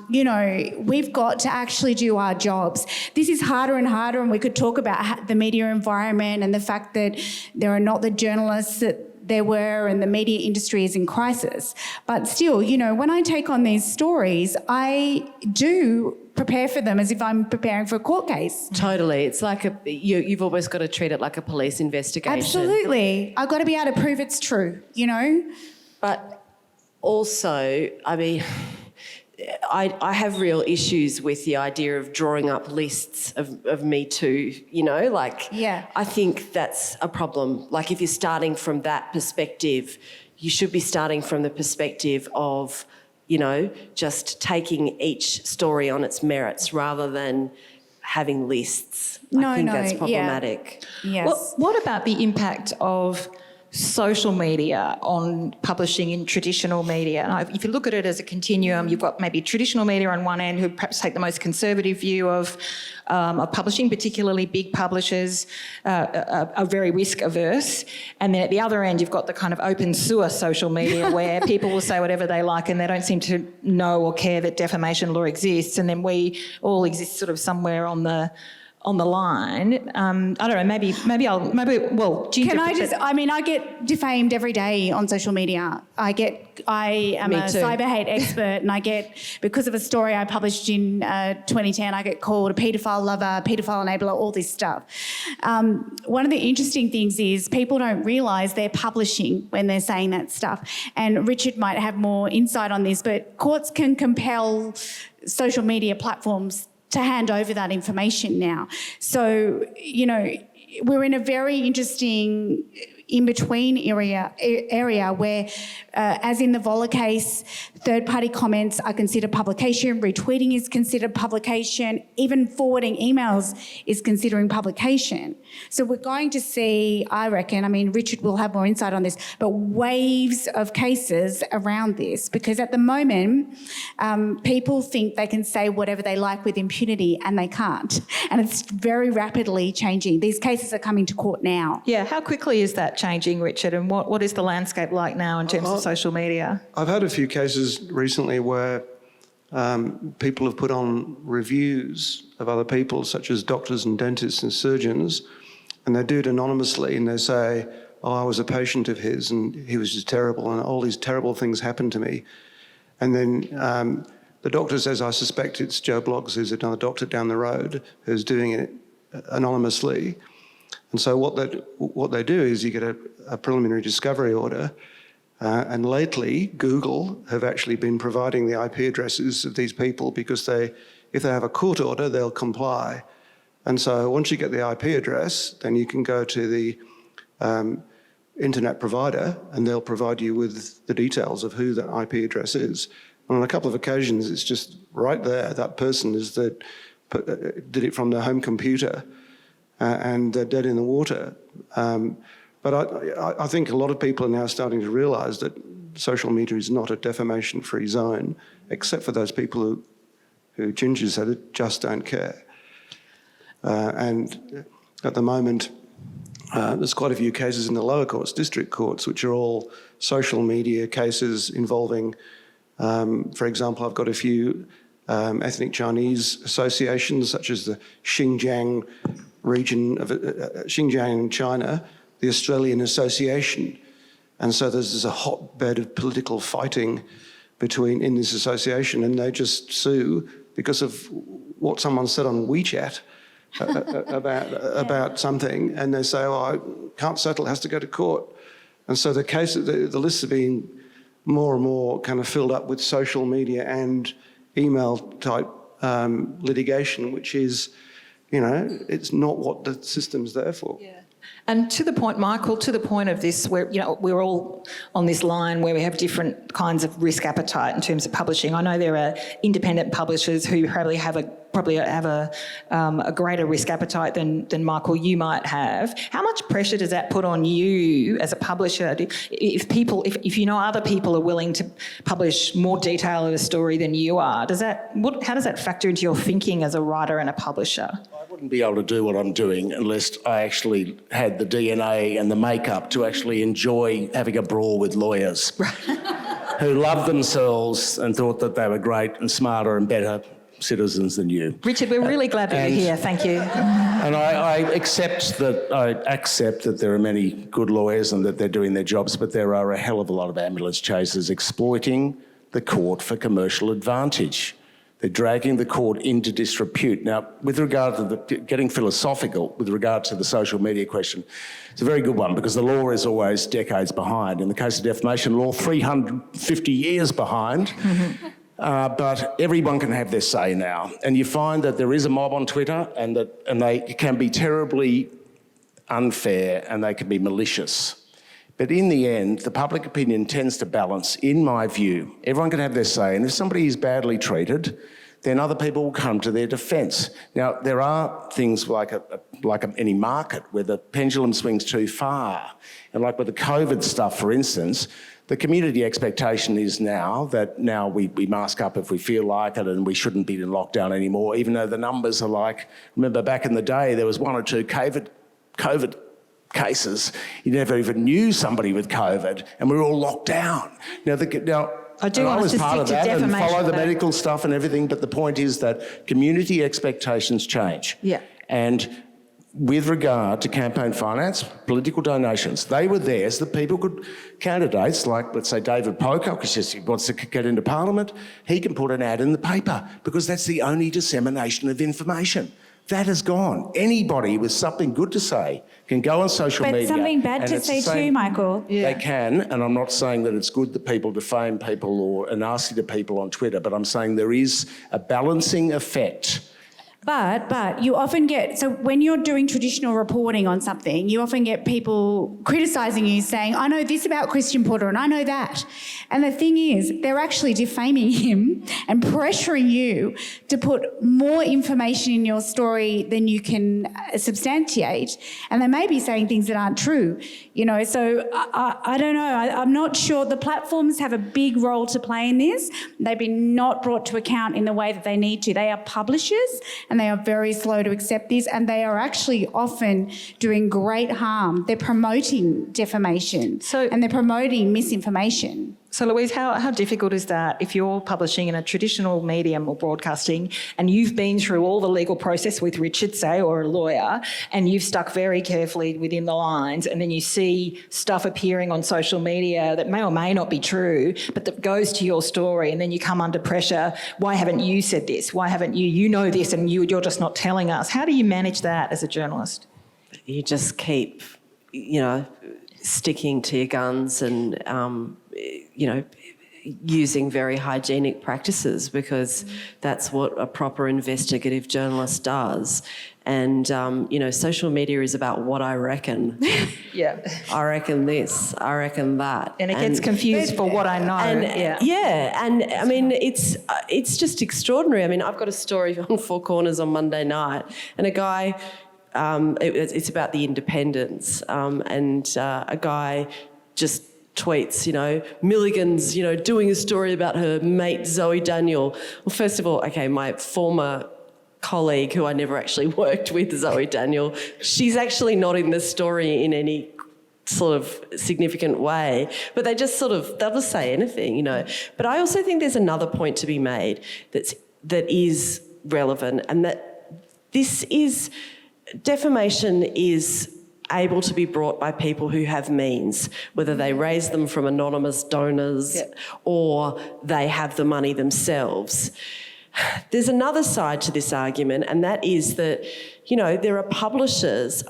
We've got to actually do our jobs. This is harder and harder, and we could talk about the media environment and the fact that there are not the journalists that there were, and the media industry is in crisis. But still, when I take on these stories, I do prepare for them as if I'm preparing for a court case. Totally. It's like you've always got to treat it like a police investigation. Absolutely. I've got to be able to prove it's true, But also, I have real issues with the idea of drawing up lists of Me Too, Yeah. I think that's a problem. Like, if you're starting from that perspective, you should be starting from the perspective of, just taking each story on its merits rather than having lists. I think that's problematic. Yeah. Yes. What about the impact of social media on publishing in traditional media? And if you look at it as a continuum, you've got maybe traditional media on one end who perhaps take the most conservative view of publishing, particularly big publishers are very risk averse. And then at the other end, you've got the kind of open sewer social media where people will say whatever they like and they don't seem to know or care that defamation law exists. And then we all exist sort of somewhere on the line. I don't know, Ginger. I get defamed every day on social media. I am a cyber hate expert, and because of a story I published in 2010, I get called a paedophile lover, paedophile enabler, all this stuff. One of the interesting things is people don't realise they're publishing when they're saying that stuff. And Richard might have more insight on this, but courts can compel social media platforms to hand over that information now. So, we're in a very interesting in-between area where, as in the Voller case, third-party comments are considered publication, retweeting is considered publication, even forwarding emails is considering publication. So we're going to see, I reckon, Richard will have more insight on this, but waves of cases around this, because at the moment, people think they can say whatever they like with impunity, and they can't. And it's very rapidly changing. These cases are coming to court now. Yeah, how quickly is that that changing, Richard? And what is the landscape like now in terms of social media? I've had a few cases recently where people have put on reviews of other people, such as doctors and dentists and surgeons, and they do it anonymously, and they say, oh, I was a patient of his and he was just terrible and all these terrible things happened to me. And then the doctor says, I suspect it's Joe Bloggs, who's another doctor down the road, who's doing it anonymously. And so what they do is you get a preliminary discovery order, and lately Google have actually been providing the IP addresses of these people because if they have a court order, they'll comply. And so once you get the IP address, then you can go to the internet provider and they'll provide you with the details of who that IP address is. And on a couple of occasions, it's just right there. That person did it from their home computer and they're dead in the water. But I think a lot of people are now starting to realise that social media is not a defamation-free zone, except for those people who Ginger said just don't care. And at the moment, there's quite a few cases in the lower courts, district courts, which are all social media cases involving, for example, I've got a few ethnic Chinese associations, such as the Xinjiang region of Xinjiang in China, the Australian Association. And so there's a hotbed of political fighting in this association, and they just sue because of what someone said on WeChat about something, and they say, oh, I can't settle, it has to go to court. And so the lists are being more and more kind of filled up with social media and email type litigation, which is, it's not what the system's there for. Yeah. And to the point, Michael, to the point of this, where we're all on this line where we have different kinds of risk appetite in terms of publishing. I know there are independent publishers who probably have a greater risk appetite than Michael you might have. How much pressure does that put on you as a publisher? If you know other people are willing to publish more detail of a story than you are, how does that factor into your thinking as a writer and a publisher? I wouldn't be able to do what I'm doing unless I actually had the DNA and the makeup to actually enjoy having a brawl with lawyers who loved themselves and thought that they were great and smarter and better citizens than you. Richard, we're really glad that you're here. Thank you. And I accept that there are many good lawyers and that they're doing their jobs, but there are a hell of a lot of ambulance chasers exploiting the court for commercial advantage. They're dragging the court into disrepute. Now, with regard to getting philosophical, with regard to the social media question, it's a very good one because the law is always decades behind. In the case of defamation law, 350 years behind. Mm-hmm. But everyone can have their say now. And you find that there is a mob on Twitter and they can be terribly unfair and they can be malicious. But in the end, the public opinion tends to balance, in my view. Everyone can have their say, and if somebody is badly treated, then other people will come to their defence. Now, there are things like any market where the pendulum swings too far. And like with the COVID stuff, for instance, the community expectation is now we mask up if we feel like it and we shouldn't be in lockdown anymore, even though the numbers are remember back in the day, there was 1 or 2 COVID cases. You never even knew somebody with COVID, and we were all locked down. I was part of that and follow the medical stuff and everything, but the point is that community expectations change. Yeah. And with regard to campaign finance, political donations, they were there so that candidates like, let's say, David Pocock, because he wants to get into Parliament, he can put an ad in the paper because that's the only dissemination of information. That has gone. Anybody with something good to say can go on social media. But something bad to say too, Michael. Yeah. They can, and I'm not saying that it's good that people defame people or are nasty to people on Twitter, but I'm saying there is a balancing effect. But you often get, so when you're doing traditional reporting on something, you often get people criticising you saying, I know this about Christian Porter and I know that. And the thing is, they're actually defaming him and pressuring you to put more information in your story than you can substantiate. And they may be saying things that aren't true, so I don't know. I'm not sure. The platforms have a big role to play in this. They've been not brought to account in the way that they need to. They are publishers and and they are very slow to accept this, and they are actually often doing great harm. They're promoting defamation and they're promoting misinformation. So, Louise, how difficult is that if you're publishing in a traditional medium or broadcasting and you've been through all the legal process with Richard, say, or a lawyer, and you've stuck very carefully within the lines, and then you see stuff appearing on social media that may or may not be true, but that goes to your story, and then you come under pressure, why haven't you said this? Why haven't you know this and you're just not telling us? How do you manage that as a journalist? You just keep, sticking to your guns and, using very hygienic practices, because that's what a proper investigative journalist does. And, social media is about what I reckon. Yeah. I reckon this, I reckon that. And it gets confused for what I know. It's just extraordinary. I mean, I've got a story on Four Corners on Monday night, and a guy, it's about the independence, and a guy just tweets, Milligan's, doing a story about her mate Zoe Daniel. Well, first of all, okay, my former colleague, who I never actually worked with, Zoe Daniel, she's actually not in this story in any sort of significant way, but they'll just say anything, But I also think there's another point to be made that is relevant, and that defamation is able to be brought by people who have means, whether they raise them from anonymous donors or they have the money themselves. There's another side to this argument, and that is that, there are publishers,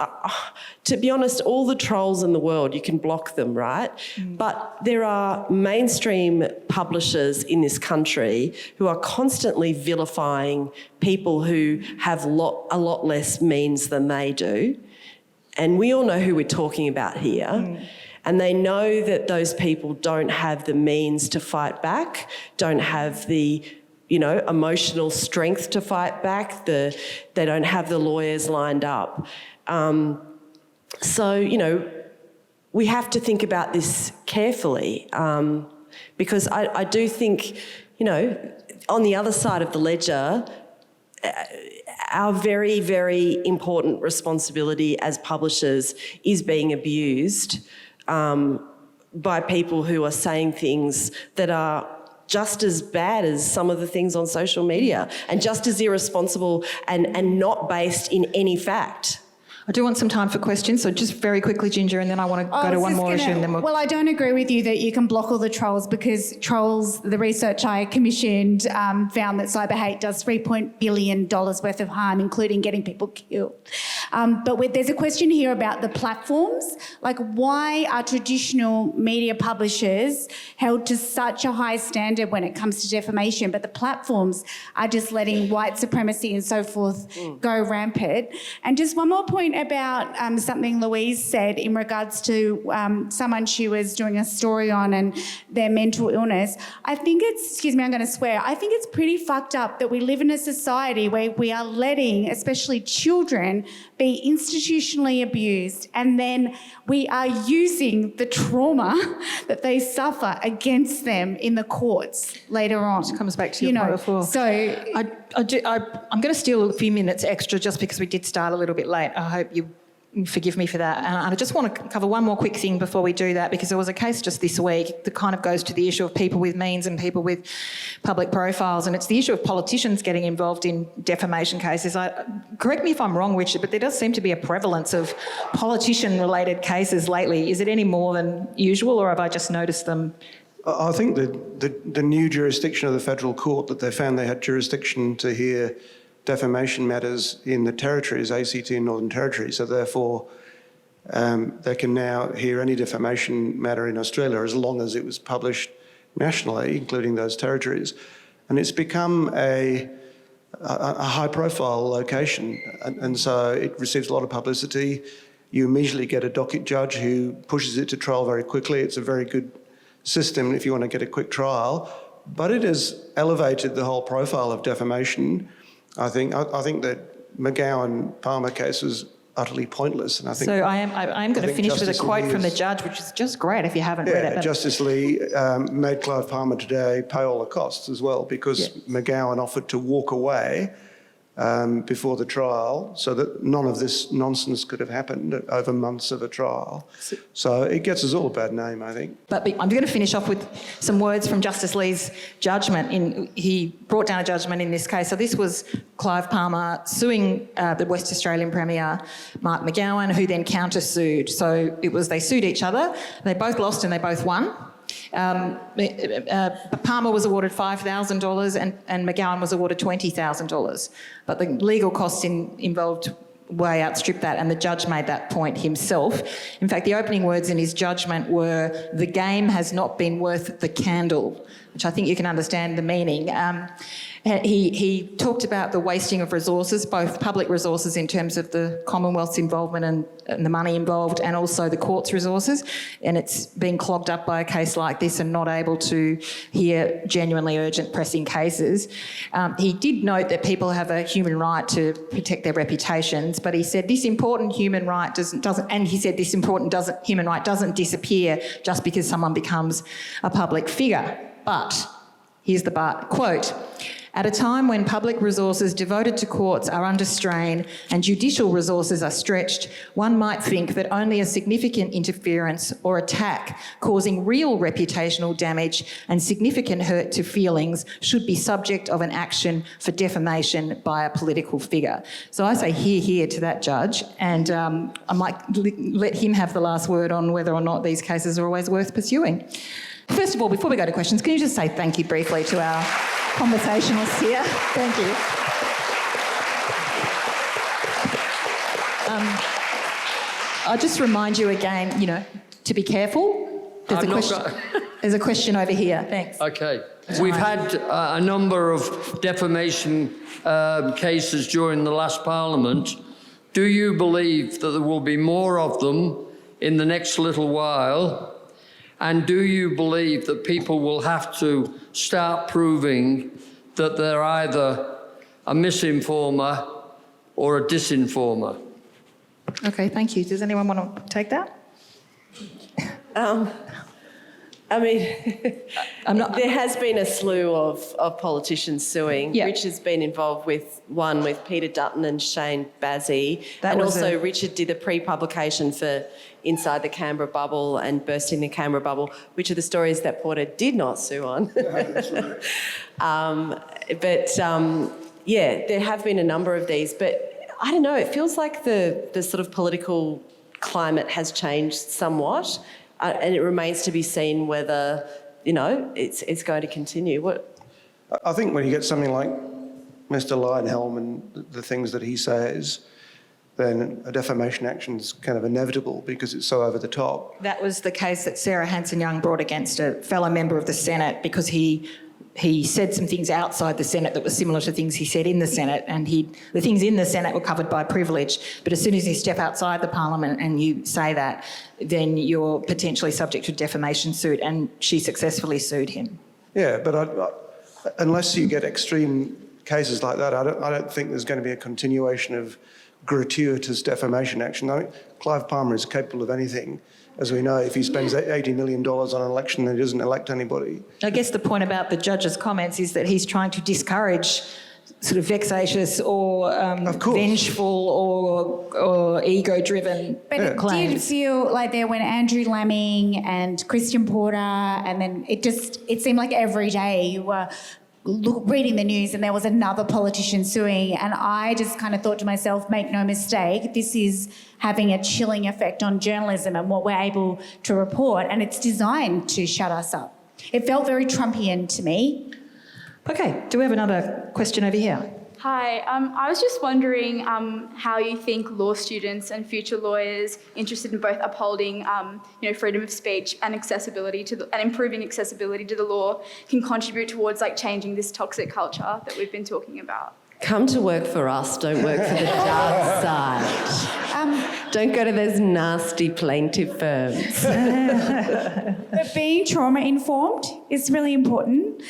to be honest, all the trolls in the world, you can block them, right? But there are mainstream publishers in this country who are constantly vilifying people who have a lot less means than they do. And we all know who we're talking about here. And they know that those people don't have the means to fight back, don't have the emotional strength to fight back. They don't have the lawyers lined up. So, we have to think about this carefully, because I do think, on the other side of the ledger, our very, very important responsibility as publishers is being abused by people who are saying things that are just as bad as some of the things on social media, and just as irresponsible and not based in any fact. I do want some time for questions, so just very quickly, Ginger, and then I want to go to one more issue and then we'll... Well, I don't agree with you that you can block all the trolls, because trolls, the research I commissioned found that cyber hate does $3 billion worth of harm, including getting people killed. But there's a question here about the platforms. Like, why are traditional media publishers held to such a high standard when it comes to defamation, but the platforms are just letting white supremacy and so forth go rampant? And just one more point about something Louise said in regards to someone she was doing a story on and their mental illness. I think I'm going to swear, I think it's pretty fucked up that we live in a society where we are letting, especially children, be institutionally abused, and then we are using the trauma that they suffer against them in the courts later on. It comes back to your point before. So I'm going to steal a few minutes extra just because we did start a little bit late. I hope you forgive me for that. And I just want to cover one more quick thing before we do that, because there was a case just this week that kind of goes to the issue of people with means and people with public profiles, and it's the issue of politicians getting involved in defamation cases. Correct me if I'm wrong, Richard, but there does seem to be a prevalence of politician-related cases lately. Is it any more than usual, or have I just noticed them? I think the new jurisdiction of the federal court, that they found they had jurisdiction to hear defamation matters in the territories, ACT and Northern Territory, so therefore they can now hear any defamation matter in Australia as long as it was published nationally, including those territories. And it's become a high-profile location, and so it receives a lot of publicity. You immediately get a docket judge who pushes it to trial very quickly. It's a very good system if you want to get a quick trial, but it has elevated the whole profile of defamation. I think that McGowan-Palmer case was utterly pointless, and I think. So I'm going to finish with a quote from the judge, which is just great if you haven't read it. Justice Lee made Clive Palmer today pay all the costs as well, because McGowan offered to walk away before the trial, so that none of this nonsense could have happened over months of a trial. So it gets us all a bad name, I think. But I'm going to finish off with some words from Justice Lee's judgment. He brought down a judgment in this case. So this was Clive Palmer suing the West Australian Premier, Mark McGowan, who then countersued. So they sued each other. They both lost and they both won. Palmer was awarded $5,000 and McGowan was awarded $20,000. But the legal costs involved way outstripped that, and the judge made that point himself. In fact, the opening words in his judgment were, "The game has not been worth the candle," which I think you can understand the meaning. He talked about the wasting of resources, both public resources in terms of the Commonwealth's involvement and the money involved, and also the court's resources, and it's been clogged up by a case like this and not able to hear genuinely urgent pressing cases. He did note that people have a human right to protect their reputations, but he said this important human right doesn't human right doesn't disappear just because someone becomes a public figure. But, here's the but, quote, "At a time when public resources devoted to courts are under strain and judicial resources are stretched, one might think that only a significant interference or attack causing real reputational damage and significant hurt to feelings should be subject of an action for defamation by a political figure." So I say hear to that judge, and I might let him have the last word on whether or not these cases are always worth pursuing. First of all, before we go to questions, can you just say thank you briefly to our conversationalists here? Thank you. I'll just remind you again, to be careful. There's a question over here. Thanks. Okay. We've had a number of defamation cases during the last Parliament. Do you believe that there will be more of them in the next little while? And do you believe that people will have to start proving that they're either a misinformer or a disinformer? Okay, thank you. Does anyone want to take that? There has been a slew of politicians suing. Yeah. Richard's been involved with one with Peter Dutton and Shane Bazzi. Richard did a pre-publication for Inside the Canberra Bubble and Bursting the Canberra Bubble, which are the stories that Porter did not sue on. There have been a number of these, but I don't know, it feels like the sort of political climate has changed somewhat. And it remains to be seen whether, it's going to continue. I think when you get something like Mr. Lionhelm and the things that he says, then a defamation action is kind of inevitable because it's so over the top. That was the case that Sarah Hanson-Young brought against a fellow member of the Senate because he said some things outside the Senate that were similar to things he said in the Senate, and the things in the Senate were covered by privilege. But as soon as you step outside the Parliament and you say that, then you're potentially subject to a defamation suit, and she successfully sued him. Yeah, but unless you get extreme cases like that, I don't think there's going to be a continuation of gratuitous defamation action. I mean, Clive Palmer is capable of anything. As we know, if he spends $80 million on an election and he doesn't elect anybody. I guess the point about the judge's comments is that he's trying to discourage sort of vexatious or vengeful or ego-driven But claims. it did feel like there when Andrew Lamming and Christian Porter, and then it seemed like every day you were reading the news and there was another politician suing, and I just kind of thought to myself, make no mistake, this is having a chilling effect on journalism and what we're able to report, and it's designed to shut us up. It felt very Trumpian to me. Okay, do we have another question over here? Hi, I was just wondering how you think law students and future lawyers interested in both upholding, freedom of speech and accessibility and improving accessibility to the law can contribute towards changing this toxic culture that we've been talking about. Come to work for us, don't work for the dark side. Don't go to those nasty plaintiff firms. But being trauma-informed is really important.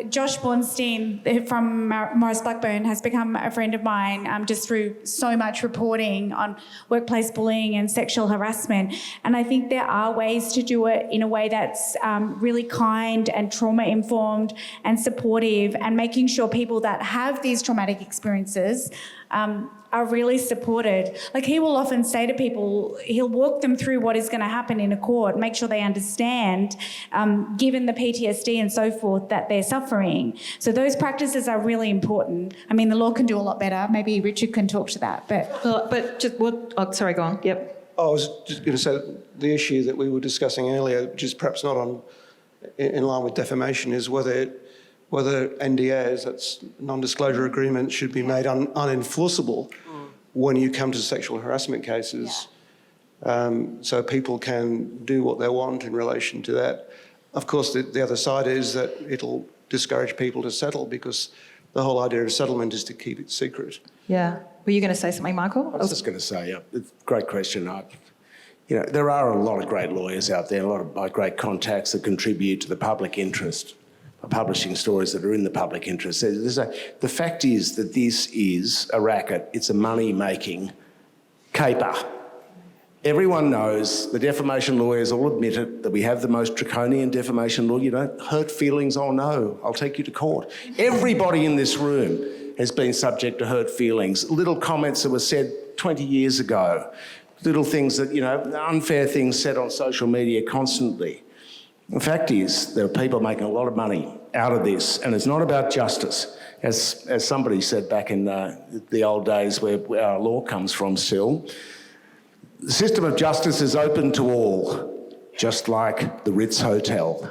Josh Bornstein from Morris Blackburn has become a friend of mine just through so much reporting on workplace bullying and sexual harassment. And I think there are ways to do it in a way that's really kind and trauma-informed and supportive, and making sure people that have have these traumatic experiences are really supported. Like, he will often say to people, he'll walk them through what is going to happen in a court, make sure they understand, given the PTSD and so forth, that they're suffering. So those practices are really important. I mean, the law can do a lot better. Maybe Richard can talk to that. Sorry, go on. Yep. I was just going to say the issue that we were discussing earlier, which is perhaps not in line with defamation, is whether NDAs, that's non-disclosure agreements, should be made unenforceable when you come to sexual harassment cases. So people can do what they want in relation to that. Of course, the other side is that it'll discourage people to settle, because the whole idea of settlement is to keep it secret. Yeah. Were you going to say something, Michael? I was just going to say, it's a great question. There are a lot of great lawyers out there, a lot of great contacts that contribute to the public interest, publishing stories that are in the public interest. The fact is that this is a racket. It's a money-making caper. Everyone knows, the defamation lawyers all admit it, that we have the most draconian defamation law. You don't hurt feelings, oh no, I'll take you to court. Everybody in this room has been subject to hurt feelings. Little comments that were said 20 years ago, little things that, unfair things said on social media constantly. The fact is, there are people making a lot of money out of this, and it's not about justice. As somebody said back in the old days where our law comes from still, the system of justice is open to all, just like the Ritz Hotel.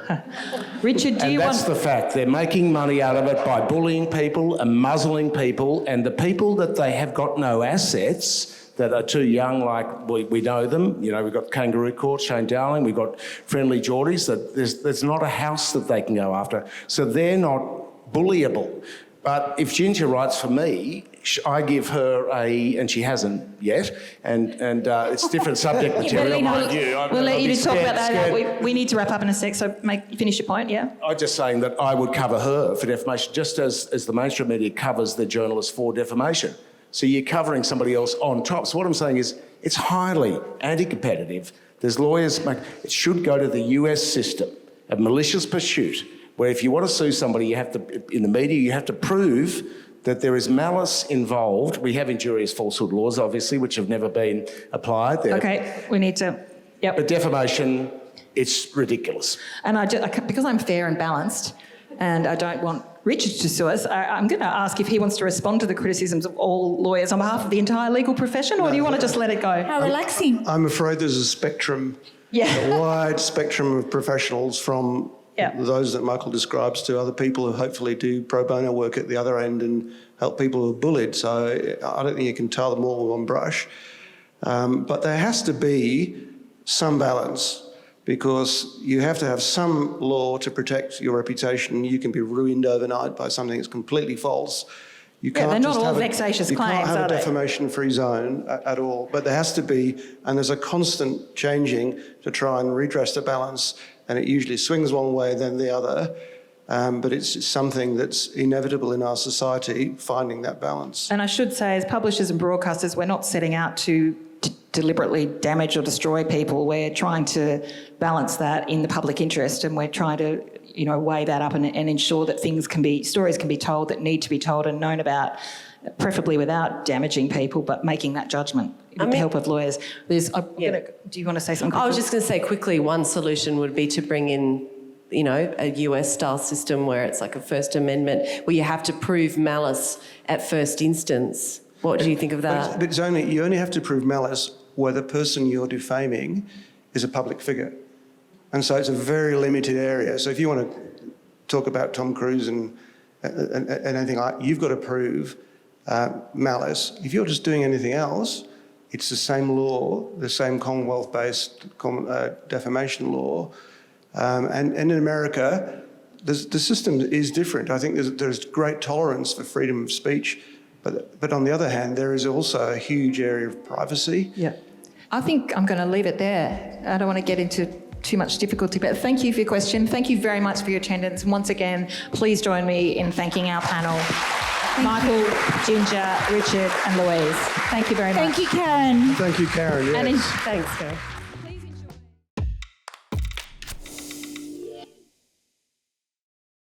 Richard, that's the fact. They're making money out of it by bullying people and muzzling people, and the people that they have got no assets, that are too young, like we know them. We've got Kangaroo Court, Shane Dowling, we've got Friendly Geordies, that there's not a house that they can go after. So they're not bullyable. But if Ginger writes for me, I give her and she hasn't yet, and it's different subject material, mind you. We'll let you talk about that. We need to wrap up in a sec, so finish your point, yeah? I'm just saying that I would cover her for defamation, just as the mainstream media covers the journalist for defamation. So you're covering somebody else on top. So what I'm saying is it's highly anti-competitive. There's lawyers, it should go to the US system of malicious pursuit, where if you want to sue somebody, you have to, in the media, you have to prove that there is malice involved. We have injurious falsehood laws, obviously, which have never been applied. Okay, we need to, yep. But defamation, it's ridiculous. And because I'm fair and balanced, and I don't want Richard to sue us, I'm going to ask if he wants to respond to the criticisms of all lawyers on behalf of the entire legal profession, or do you want to just let it go? How relaxing. I'm afraid there's a spectrum, a wide spectrum of professionals, from those that Michael describes to other people who hopefully do pro bono work at the other end and help people who are bullied. So I don't think you can tie them all with one brush. But there has to be some balance, because you have to have some law to protect your reputation. You can be ruined overnight by something that's completely false. You can't they're not just all have vexatious claims, You can't have are a they? defamation-free zone at all. But there has to be, and there's a constant changing to try and redress the balance, and it usually swings one way then the other. But it's something that's inevitable in our society, finding that balance. And I should say, as publishers and broadcasters, we're not setting out to deliberately damage or destroy people. We're trying to balance that in the public interest, and we're trying to, weigh that up and ensure that stories can be told that need to be told and known about, preferably without damaging people, but making that judgment with the help of lawyers. Do you want to say something quickly? I was just going to say quickly, one solution would be to bring in a US-style system where it's like a First Amendment, where you have to prove malice at first instance. What do you think of that? But you only have to prove malice where the person you're defaming is a public figure. And so it's a very limited area. So if you want to talk about Tom Cruise and anything like that, you've got to prove malice. If you're just doing anything else, it's the same law, the same Commonwealth-based defamation law. And in America, the system is different. I think there's great tolerance for freedom of speech, but on the other hand, there is also a huge area of privacy. Yeah. I think I'm going to leave it there. I don't want to get into too much difficulty, but thank you for your question. Thank you very much for your attendance. And once again, please join me in thanking our panel, Michael, Ginger, Richard and Louise. Thank you very much. Thank you, Karen. Thank you, Karen. Yes. Thanks, Karen.